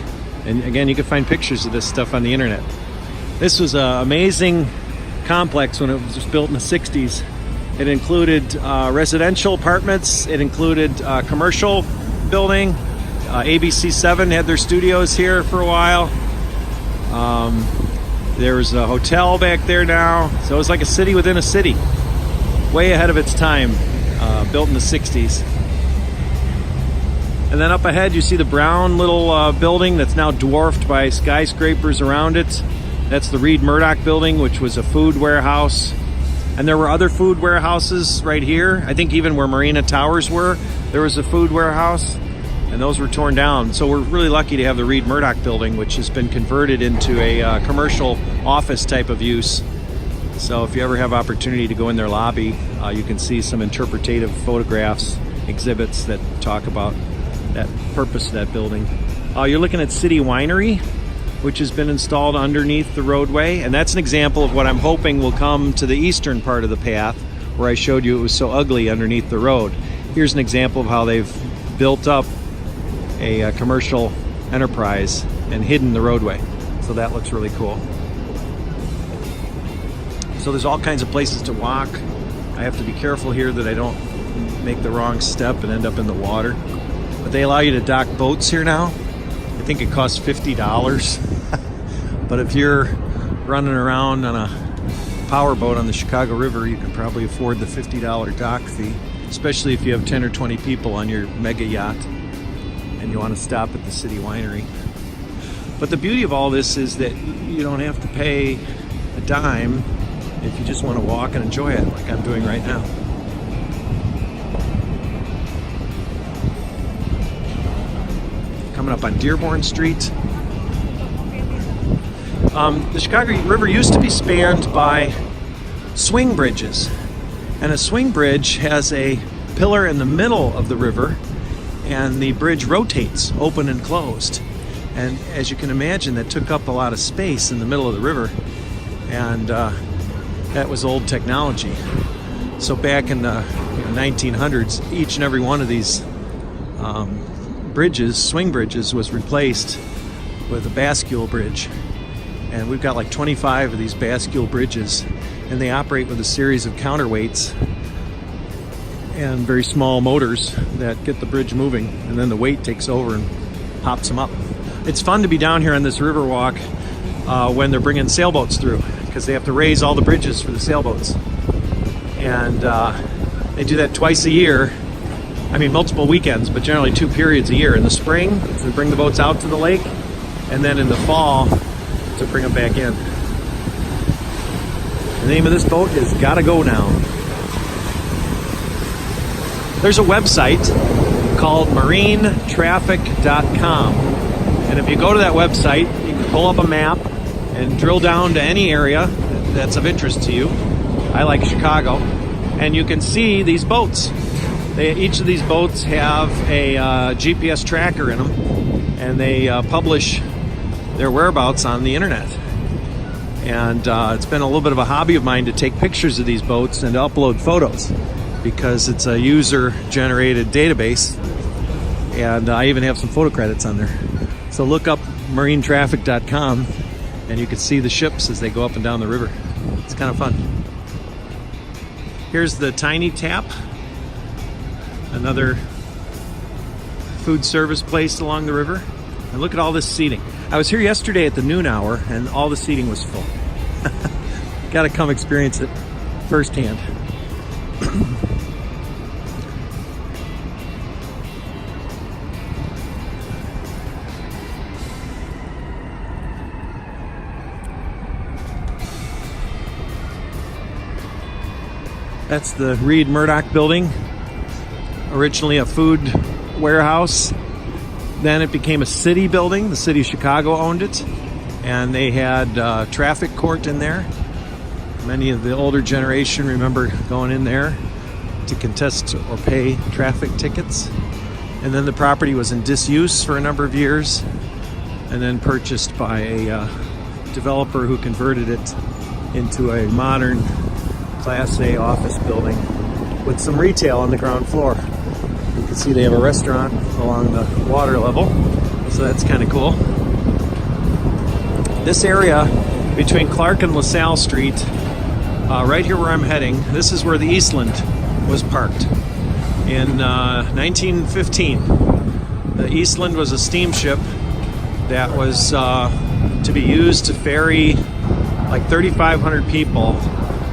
And again, you can find pictures of this stuff on the internet. This was an amazing complex when it was built in the 60s. It included residential apartments, it included commercial building. ABC7 had their studios here for a while. There's a hotel back there now. So it was like a city within a city. Way ahead of its time, built in the 60s. And then up ahead you see the brown little building that's now dwarfed by skyscrapers around it. That's the Reed Murdoch building, which was a food warehouse. And there were other food warehouses right here. I think even where Marina Towers were, there was a food warehouse, and those were torn down. So we're really lucky to have the Reed Murdoch building, which has been converted into a commercial office type of use. So if you ever have opportunity to go in their lobby, you can see some interpretative photographs, exhibits that talk about that purpose of that building. You're looking at City Winery, which has been installed underneath the roadway, and that's an example of what I'm hoping will come to the eastern part of the path, where I showed you it was so ugly underneath the road. Here's an example of how they've built up a commercial enterprise and hidden the roadway. So that looks really cool. So there's all kinds of places to walk. I have to be careful here that I don't make the wrong step and end up in the water. But they allow you to dock boats here now. I think it costs $50. But if you're running around on a powerboat on the Chicago River, you can probably afford the $50 dock fee, especially if you have 10 or 20 people on your mega yacht and you want to stop at the City Winery. But the beauty of all this is that you don't have to pay a dime if you just want to walk and enjoy it like I'm doing right now. Coming up on Dearborn Street. The Chicago River used to be spanned by swing bridges, and a swing bridge has a pillar in the middle of the river, and the bridge rotates open and closed. And as you can imagine, that took up a lot of space in the middle of the river, and that was old technology. So back in the 1900s, each and every one of these bridges, swing bridges, was replaced with a bascule bridge. And we've got like 25 of these bascule bridges, and they operate with a series of counterweights and very small motors that get the bridge moving, and then the weight takes over and pops them up. It's fun to be down here on this Riverwalk when they're bringing sailboats through, because they have to raise all the bridges for the sailboats. And they do that twice a year. I mean, multiple weekends, but generally 2 periods a year. In the spring, to bring the boats out to the lake, and then in the fall, to bring them back in. The name of this boat is Gotta Go Now. There's a website called marinetraffic.com, and if you go to that website, you can pull up a map and drill down to any area that's of interest to you. I like Chicago, and you can see these boats. Each of these boats have a GPS tracker in them, and they publish their whereabouts on the internet. And it's been a little bit of a hobby of mine to take pictures of these boats and to upload photos, because it's a user-generated database, and I even have some photo credits on there. So look up marinetraffic.com, and you can see the ships as they go up and down the river. It's kind of fun. Here's the Tiny Tap, another food service place along the river. And look at all this seating. I was here yesterday at the noon hour, and all the seating was full. Got to come experience it firsthand. That's the Reed Murdoch building. Originally a food warehouse. Then it became a city building. The city of Chicago owned it, and they had a traffic court in there. Many of the older generation remember going in there to contest or pay traffic tickets. And then the property was in disuse for a number of years, and then purchased by a developer who converted it into a modern Class A office building with some retail on the ground floor. You can see they have a restaurant along the water level, so that's kind of cool. This area between Clark and LaSalle Street, right here where I'm heading, this is where the Eastland was parked in 1915. The Eastland was a steamship that was to be used to ferry like 3,500 people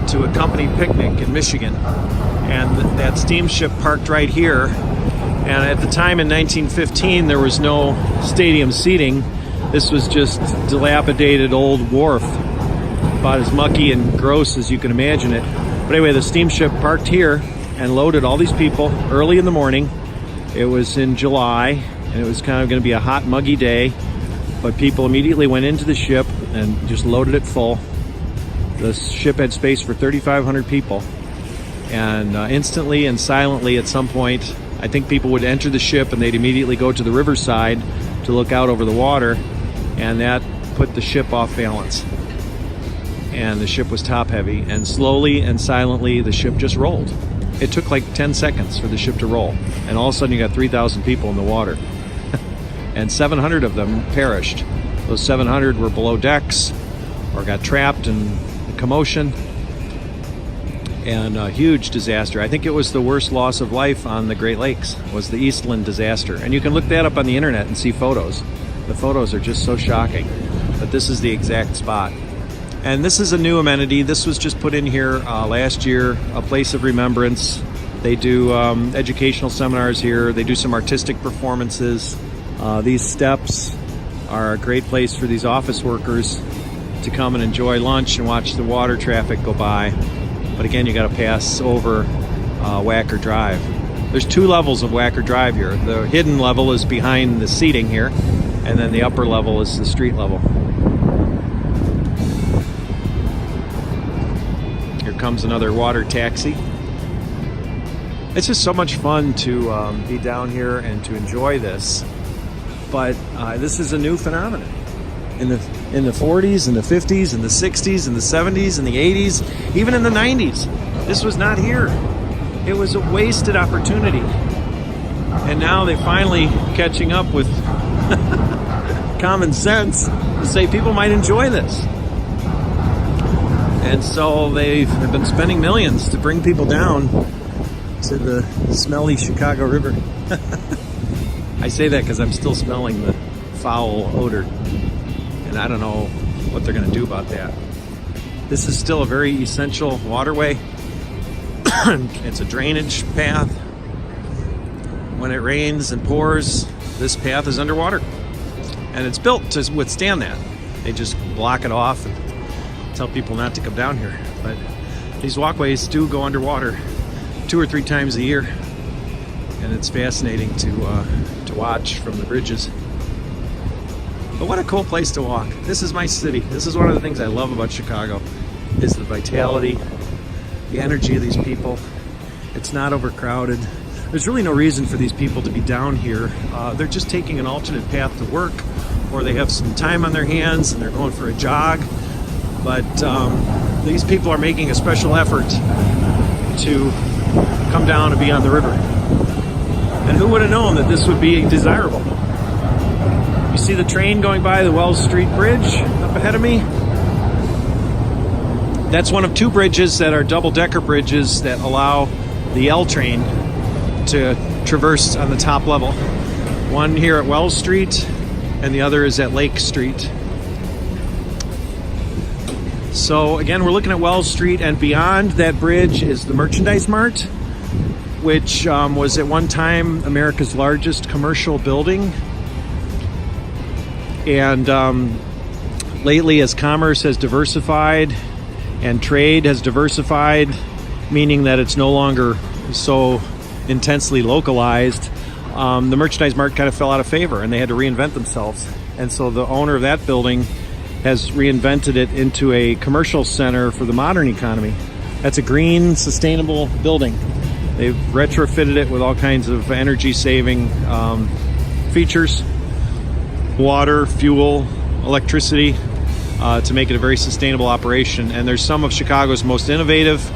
to a company picnic in Michigan. And that steamship parked right here. And at the time in 1915, there was no stadium seating. This was just dilapidated old wharf, about as mucky and gross as you can imagine it. But anyway, the steamship parked here and loaded all these people early in the morning. It was in July, and it was kind of going to be a hot, muggy day. But people immediately went into the ship and just loaded it full. The ship had space for 3,500 people. And instantly and silently at some point, I think people would enter the ship and they'd immediately go to the riverside to look out over the water, and that put the ship off balance. And the ship was top heavy, and slowly and silently the ship just rolled. It took like 10 seconds for the ship to roll, and all of a sudden you got 3,000 people in the water. And 700 of them perished. Those 700 were below decks or got trapped in the commotion. And a huge disaster. I think it was the worst loss of life on the Great Lakes, was the Eastland disaster. And you can look that up on the internet and see photos. The photos are just so shocking. But this is the exact spot. And this is a new amenity. This was just put in here last year, a place of remembrance. They do educational seminars here. They do some artistic performances. These steps are a great place for these office workers to come and enjoy lunch and watch the water traffic go by. But again, you got to pass over Wacker Drive. There's 2 levels of Wacker Drive here. The hidden level is behind the seating here, and then the upper level is the street level. Here comes another water taxi. It's just so much fun to be down here and to enjoy this. But this is a new phenomenon. In the 40s and the 50s and the 60s and the 70s and the 80s, even in the 90s, this was not here. It was a wasted opportunity. And now they're finally catching up with common sense to say people might enjoy this. And so they have been spending millions to bring people down to the smelly Chicago River. I say that because I'm still smelling the foul odor. And I don't know what they're going to do about that. This is still a very essential waterway. It's a drainage path. When it rains and pours, this path is underwater. And it's built to withstand that. They just block it off and tell people not to come down here. But these walkways do go underwater 2 or 3 times a year. And it's fascinating to watch from the bridges. But what a cool place to walk. This is my city. This is one of the things I love about Chicago, is the vitality, the energy of these people. It's not overcrowded. There's really no reason for these people to be down here. They're just taking an alternate path to work, or they have some time on their hands and they're going for a jog. But these people are making a special effort to come down and be on the river. And who would have known that this would be desirable? You see the train going by the Wells Street Bridge up ahead of me? That's one of 2 bridges that are double-decker bridges that allow the L train to traverse on the top level. One here at Wells Street, and the other is at Lake Street. So again, we're looking at Wells Street, and beyond that bridge is the Merchandise Mart, which was at one time America's largest commercial building. And lately, as commerce has diversified and trade has diversified, meaning that it's no longer so intensely localized, the Merchandise Mart kind of fell out of favor and they had to reinvent themselves. And so the owner of that building has reinvented it into a commercial center for the modern economy. That's a green, sustainable building. They've retrofitted it with all kinds of energy-saving features. Water, fuel, electricity, to make it a very sustainable operation. And there's some of Chicago's most innovative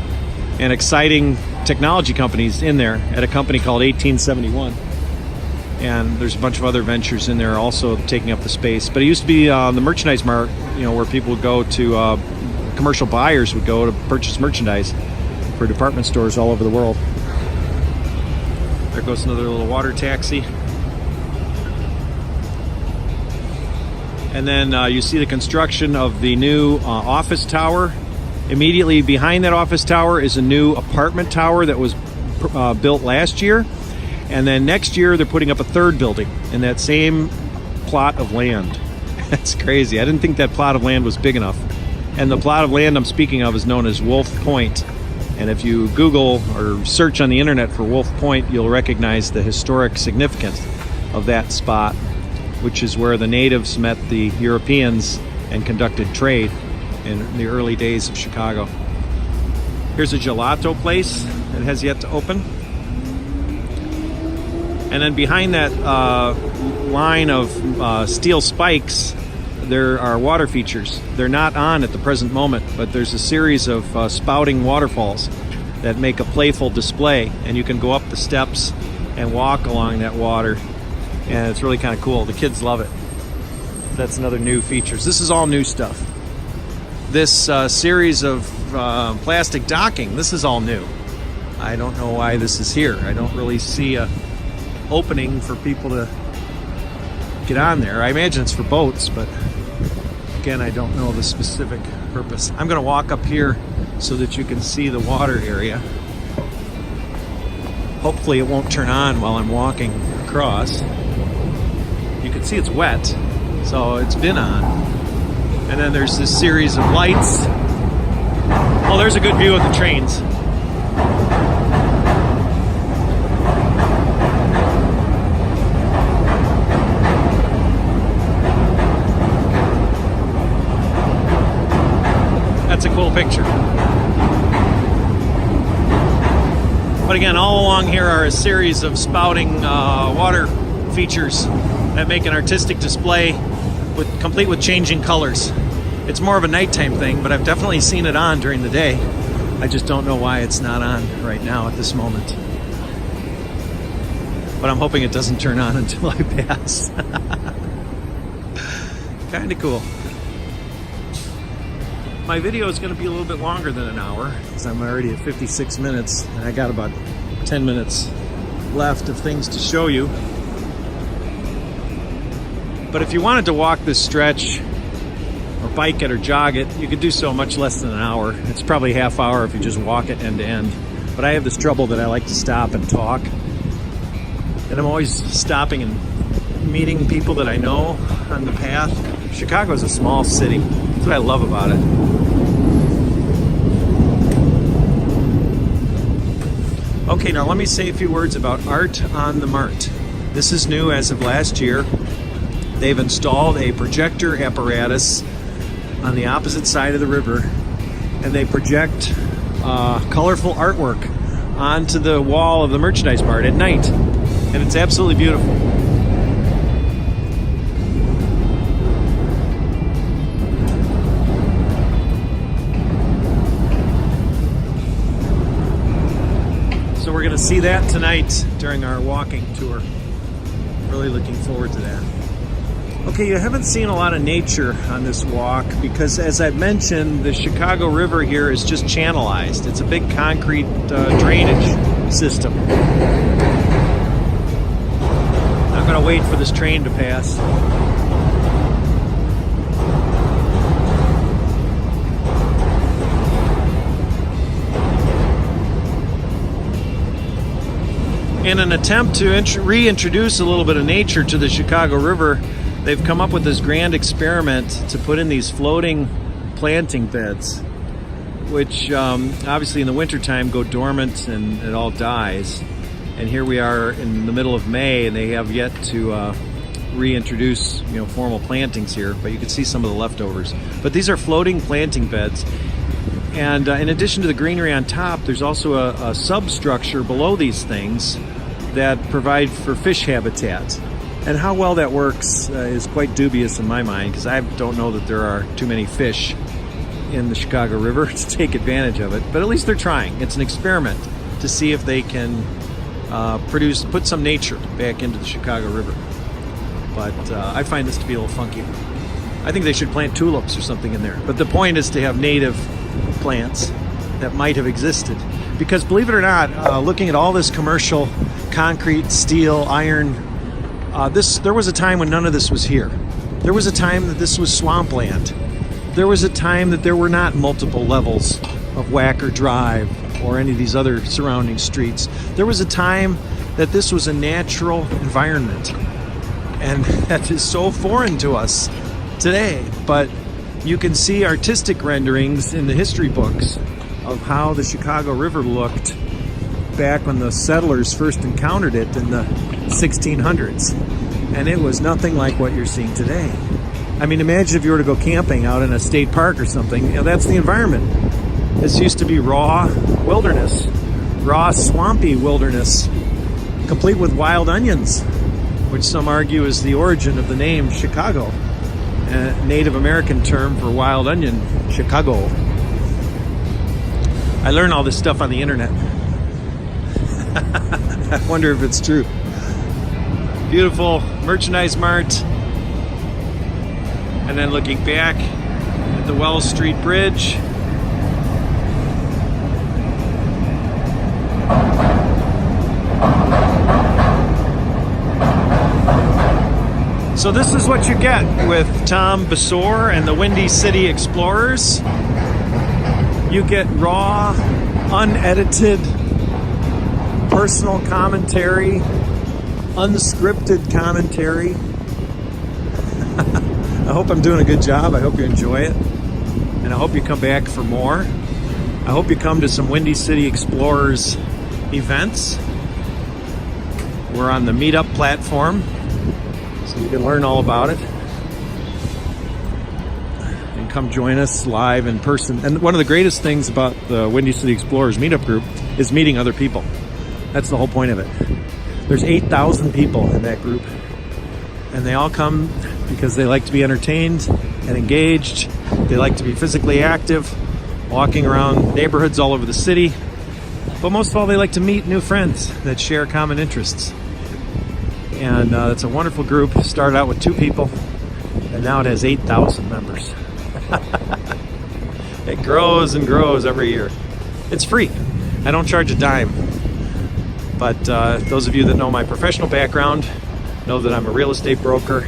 and exciting technology companies in there at a company called 1871. And there's a bunch of other ventures in there also taking up the space. But it used to be the Merchandise Mart, where people would go to, commercial buyers would go to purchase merchandise for department stores all over the world. There goes another little water taxi. And then you see the construction of the new office tower. Immediately behind that office tower is a new apartment tower that was built last year. And then next year they're putting up a 3rd building in that same plot of land. That's crazy. I didn't think that plot of land was big enough. And the plot of land I'm speaking of is known as Wolf Point. And if you Google or search on the internet for Wolf Point, you'll recognize the historic significance of that spot, which is where the natives met the Europeans and conducted trade in the early days of Chicago. Here's a gelato place that has yet to open. And then behind that line of steel spikes, there are water features. They're not on at the present moment, but there's a series of spouting waterfalls that make a playful display, and you can go up the steps and walk along that water. And it's really kind of cool. The kids love it. That's another new features. This is all new stuff. This series of plastic docking, this is all new. I don't know why this is here. I don't really see a opening for people to get on there. I imagine it's for boats, but again, I don't know the specific purpose. I'm going to walk up here so that you can see the water area. Hopefully it won't turn on while I'm walking across. You can see it's wet, so it's been on. And then there's this series of lights. Oh, there's a good view of the trains. That's a cool picture. But again, all along here are a series of spouting water features that make an artistic display complete with changing colors. It's more of a nighttime thing, but I've definitely seen it on during the day. I just don't know why it's not on right now at this moment. But I'm hoping it doesn't turn on until I pass. Kind of cool. My video is going to be a little bit longer than an hour because I'm already at 56 minutes and I got about 10 minutes left of things to show you. But if you wanted to walk this stretch or bike it or jog it, you could do so much less than an hour. It's probably half hour if you just walk it end to end. But I have this trouble that I like to stop and talk. And I'm always stopping and meeting people that I know on the path. Chicago is a small city. That's what I love about it. Okay, now let me say a few words about Art on the Mart. This is new as of last year. They've installed a projector apparatus on the opposite side of the river, and they project colorful artwork onto the wall of the merchandise mart at night, and it's absolutely beautiful. So we're going to see that tonight during our walking tour. Really looking forward to that. Okay, you haven't seen a lot of nature on this walk because, as I've mentioned, the Chicago River here is just channelized. It's a big concrete drainage system. I'm going to wait for this train to pass. In an attempt to reintroduce a little bit of nature to the Chicago River, they've come up with this grand experiment to put in these floating planting beds, which obviously in the wintertime go dormant and it all dies. And here we are in the middle of May, and they have yet to reintroduce formal plantings here, but you can see some of the leftovers. But these are floating planting beds. And in addition to the greenery on top, there's also a substructure below these things that provide for fish habitat. And how well that works is quite dubious in my mind, because I don't know that there are too many fish in the Chicago River to take advantage of it. But at least they're trying. It's an experiment to see if they can put some nature back into the Chicago River. But I find this to be a little funky. I think they should plant tulips or something in there. But the point is to have native plants that might have existed. Because believe it or not, looking at all this commercial concrete, steel, iron, there was a time when none of this was here. There was a time that this was swampland. There was a time that there were not multiple levels of Wacker Drive or any of these other surrounding streets. There was a time that this was a natural environment. And that is so foreign to us today. But you can see artistic renderings in the history books of how the Chicago River looked back when the settlers first encountered it in the 1600s. And it was nothing like what you're seeing today. I mean, imagine if you were to go camping out in a state park or something. That's the environment. This used to be raw wilderness, raw swampy wilderness, complete with wild onions, which some argue is the origin of the name Chicago, a Native American term for wild onion, Chicago. I learned all this stuff on the internet. I wonder if it's true. Beautiful merchandise mart. And then looking back at the Wells Street Bridge. So this is what you get with Tom Besor and the Windy City Explorers. You get raw, unedited, personal commentary, unscripted commentary I hope I'm doing a good job. I hope you enjoy it. And I hope you come back for more. I hope you come to some Windy City Explorers events. We're on the meetup platform, so you can learn all about it. And come join us live in person. And one of the greatest things about the Windy City Explorers meetup group is meeting other people. That's the whole point of it. There's 8,000 people in that group. And they all come because they like to be entertained and engaged. They like to be physically active, walking around neighborhoods all over the city. But most of all, they like to meet new friends that share common interests. And it's a wonderful group. Started out with 2 people, and now it has 8,000 members. It grows and grows every year. It's free. I don't charge a dime. But those of you that know my professional background know that I'm a real estate broker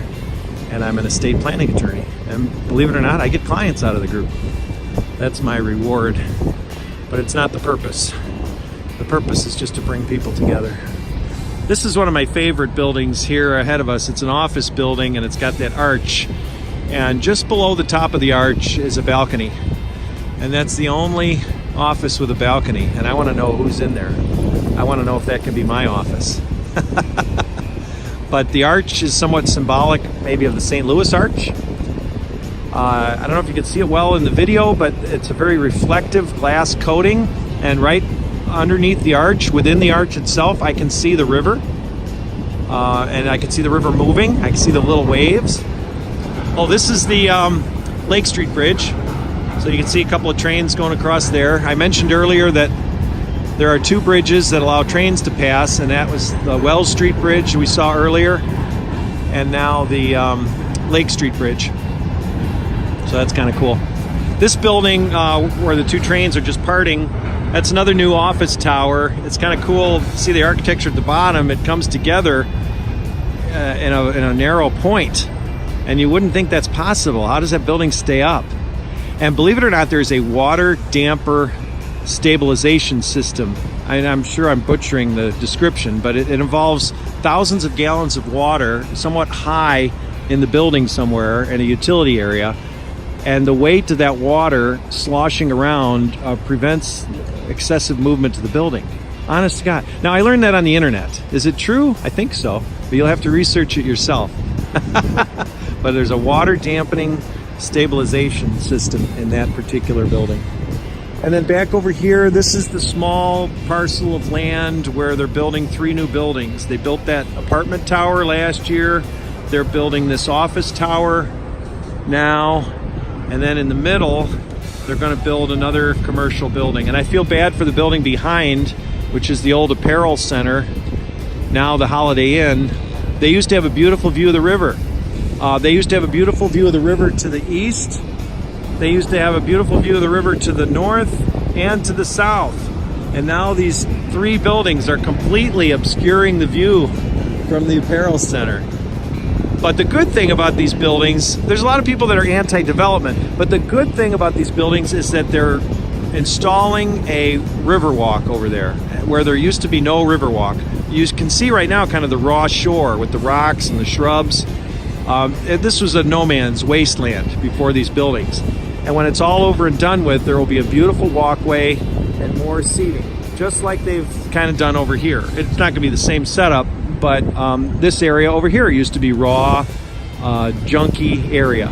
and I'm an estate planning attorney. And believe it or not, I get clients out of the group. That's my reward. But it's not the purpose. The purpose is just to bring people together. This is one of my favorite buildings here ahead of us. It's an office building and it's got that arch. And just below the top of the arch is a balcony. And that's the only office with a balcony. And I want to know who's in there. I want to know if that can be my office. But the arch is somewhat symbolic, maybe of the St. Louis Arch. I don't know if you can see it well in the video, but it's a very reflective glass coating. And right underneath the arch, within the arch itself, I can see the river. And I can see the river moving. I can see the little waves. Oh, this is the Lake Street Bridge. So you can see a couple of trains going across there. I mentioned earlier that there are 2 bridges that allow trains to pass, and that was the Wells Street Bridge we saw earlier, and now the Lake Street Bridge. So that's kind of cool. This building where the 2 trains are just parting, that's another new office tower. It's kind of cool to see the architecture at the bottom. It comes together in a narrow point, and you wouldn't think that's possible. How does that building stay up? And believe it or not, there's a water damper stabilization system. I'm sure I'm butchering the description, but it involves thousands of gallons of water somewhat high in the building somewhere in a utility area, and the weight of that water sloshing around prevents excessive movement to the building. Honest to God. Now, I learned that on the internet. Is it true? I think so, but you'll have to research it yourself. But there's a water dampening stabilization system in that particular building. And then back over here, this is the small parcel of land where they're building 3 new buildings. They built that apartment tower last year. They're building this office tower now. And then in the middle, they're going to build another commercial building. And I feel bad for the building behind, which is the old apparel center, now the Holiday Inn. They used to have a beautiful view of the river. They used to have a beautiful view of the river to the east. They used to have a beautiful view of the river to the north and to the south. And now these 3 buildings are completely obscuring the view from the apparel center. But the good thing about these buildings, there's a lot of people that are anti-development, but the good thing about these buildings is that they're installing a Riverwalk over there, where there used to be no Riverwalk. You can see right now kind of the raw shore with the rocks and the shrubs. This was a no man's wasteland before these buildings. And when it's all over and done with, there will be a beautiful walkway and more seating, just like they've kind of done over here. It's not going to be the same setup, but this area over here used to be raw, junky area.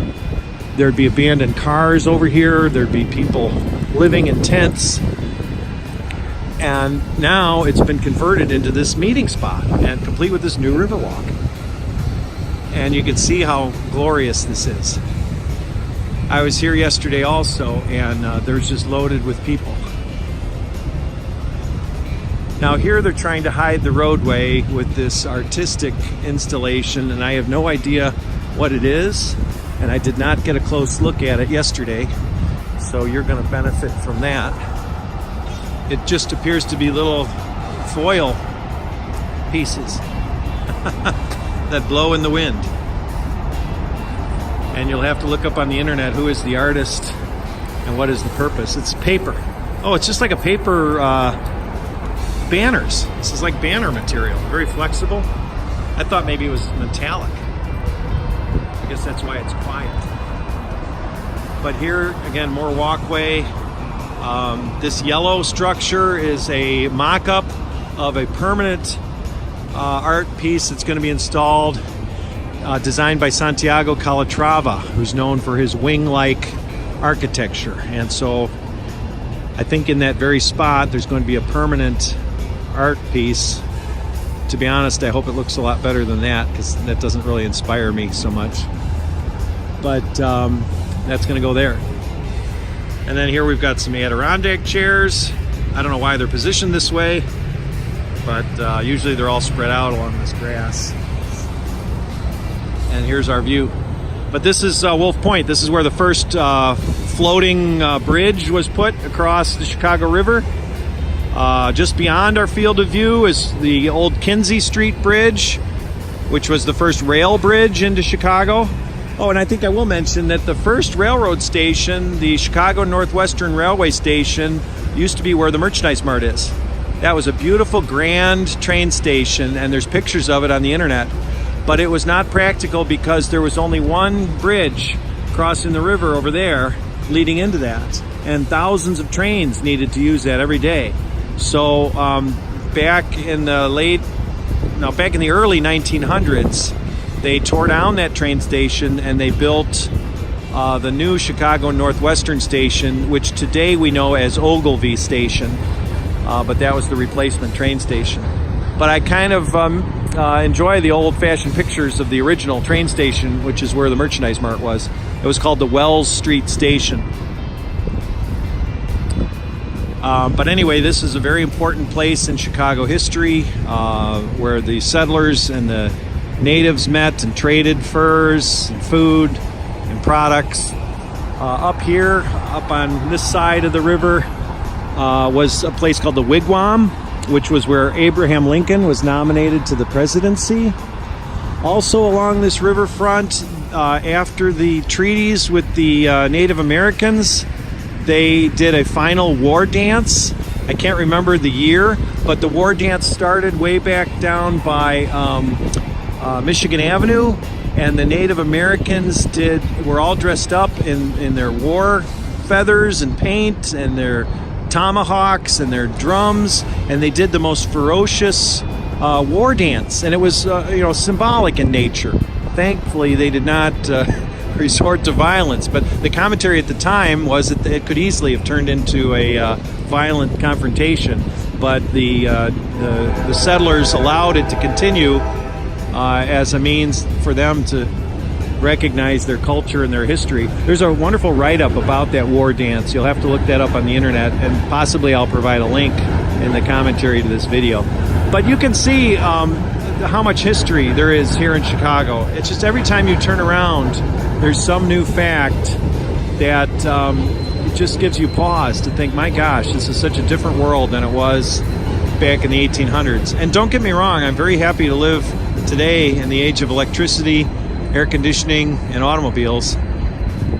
There'd be abandoned cars over here. There'd be people living in tents. And now it's been converted into this meeting spot and complete with this new Riverwalk. And you can see how glorious this is. I was here yesterday also, and there's just loaded with people. Now here they're trying to hide the roadway with this artistic installation, and I have no idea what it is, and I did not get a close look at it yesterday, so you're going to benefit from that. It just appears to be little foil pieces that blow in the wind. And you'll have to look up on the internet who is the artist and what is the purpose. It's paper. Oh, it's just like a paper banners. This is like banner material, very flexible. I thought maybe it was metallic. I guess that's why it's quiet. But here, again, more walkway. This yellow structure is a mock-up of a permanent art piece that's going to be installed, designed by Santiago Calatrava, who's known for his wing-like architecture. And so I think in that very spot there's going to be a permanent art piece. To be honest, I hope it looks a lot better than that, because that doesn't really inspire me so much. But that's going to go there. And then here we've got some Adirondack chairs. I don't know why they're positioned this way, but usually they're all spread out along this grass. And here's our view. But this is Wolf Point. This is where the first floating bridge was put across the Chicago River. Just beyond our field of view is the old Kinsey Street Bridge, which was the first rail bridge into Chicago. Oh, and I think I will mention that the first railroad station, the Chicago Northwestern Railway Station, used to be where the Merchandise Mart is. That was a beautiful, grand train station, and there's pictures of it on the internet. But it was not practical because there was only one bridge crossing the river over there leading into that. And thousands of trains needed to use that every day. So back in the early 1900s, they tore down that train station and they built the new Chicago Northwestern Station, which today we know as Ogilvie Station, but that was the replacement train station. But I kind of enjoy the old-fashioned pictures of the original train station, which is where the Merchandise Mart was. It was called the Wells Street Station. But anyway, this is a very important place in Chicago history, where the settlers and the natives met and traded furs and food and products. Up here, up on this side of the river, was a place called the Wigwam, which was where Abraham Lincoln was nominated to the presidency. Also along this riverfront, after the treaties with the Native Americans, they did a final war dance. I can't remember the year, but the war dance started way back down by Michigan Avenue, and the Native Americans were all dressed up in their war feathers and paint and their tomahawks and their drums, and they did the most ferocious war dance, and it was symbolic in nature. Thankfully, they did not resort to violence, but the commentary at the time was that it could easily have turned into a violent confrontation, but the settlers allowed it to continue as a means for them to recognize their culture and their history. There's a wonderful write-up about that war dance. You'll have to look that up on the internet, and possibly I'll provide a link in the commentary to this video. But you can see how much history there is here in Chicago. It's just every time you turn around, there's some new fact that it just gives you pause to think, my gosh, this is such a different world than it was back in the 1800s. And don't get me wrong, I'm very happy to live today in the age of electricity, air conditioning, and automobiles.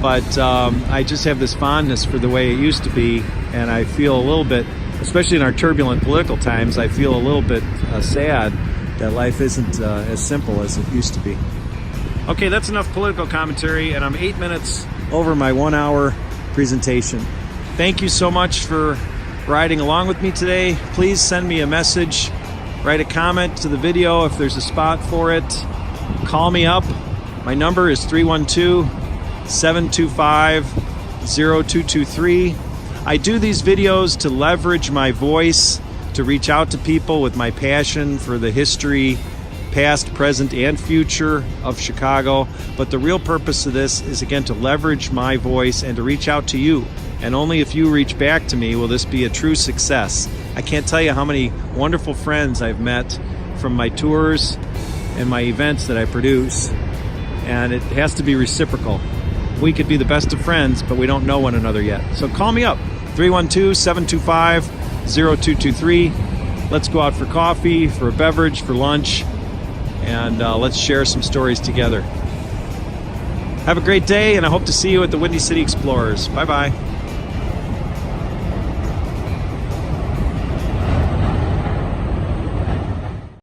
But I just have this fondness for the way it used to be, and I feel a little bit, especially in our turbulent political times, I feel a little bit sad that life isn't as simple as it used to be. Okay, that's enough political commentary, and I'm 8 minutes over my 1 hour presentation. Thank you so much for riding along with me today. Please send me a message, write a comment to the video if there's a spot for it. Call me up. My number is 312-725-0223. I do these videos to leverage my voice, to reach out to people with my passion for the history, past, present, and future of Chicago. But the real purpose of this is, again, to leverage my voice and to reach out to you. And only if you reach back to me will this be a true success. I can't tell you how many wonderful friends I've met from my tours and my events that I produce. And it has to be reciprocal. We could be the best of friends, but we don't know one another yet. So call me up, 312-725-0223. Let's go out for coffee, for a beverage, for lunch, and let's share some stories together. Have a great day, and I hope to see you at the Windy City Explorers. Bye-bye.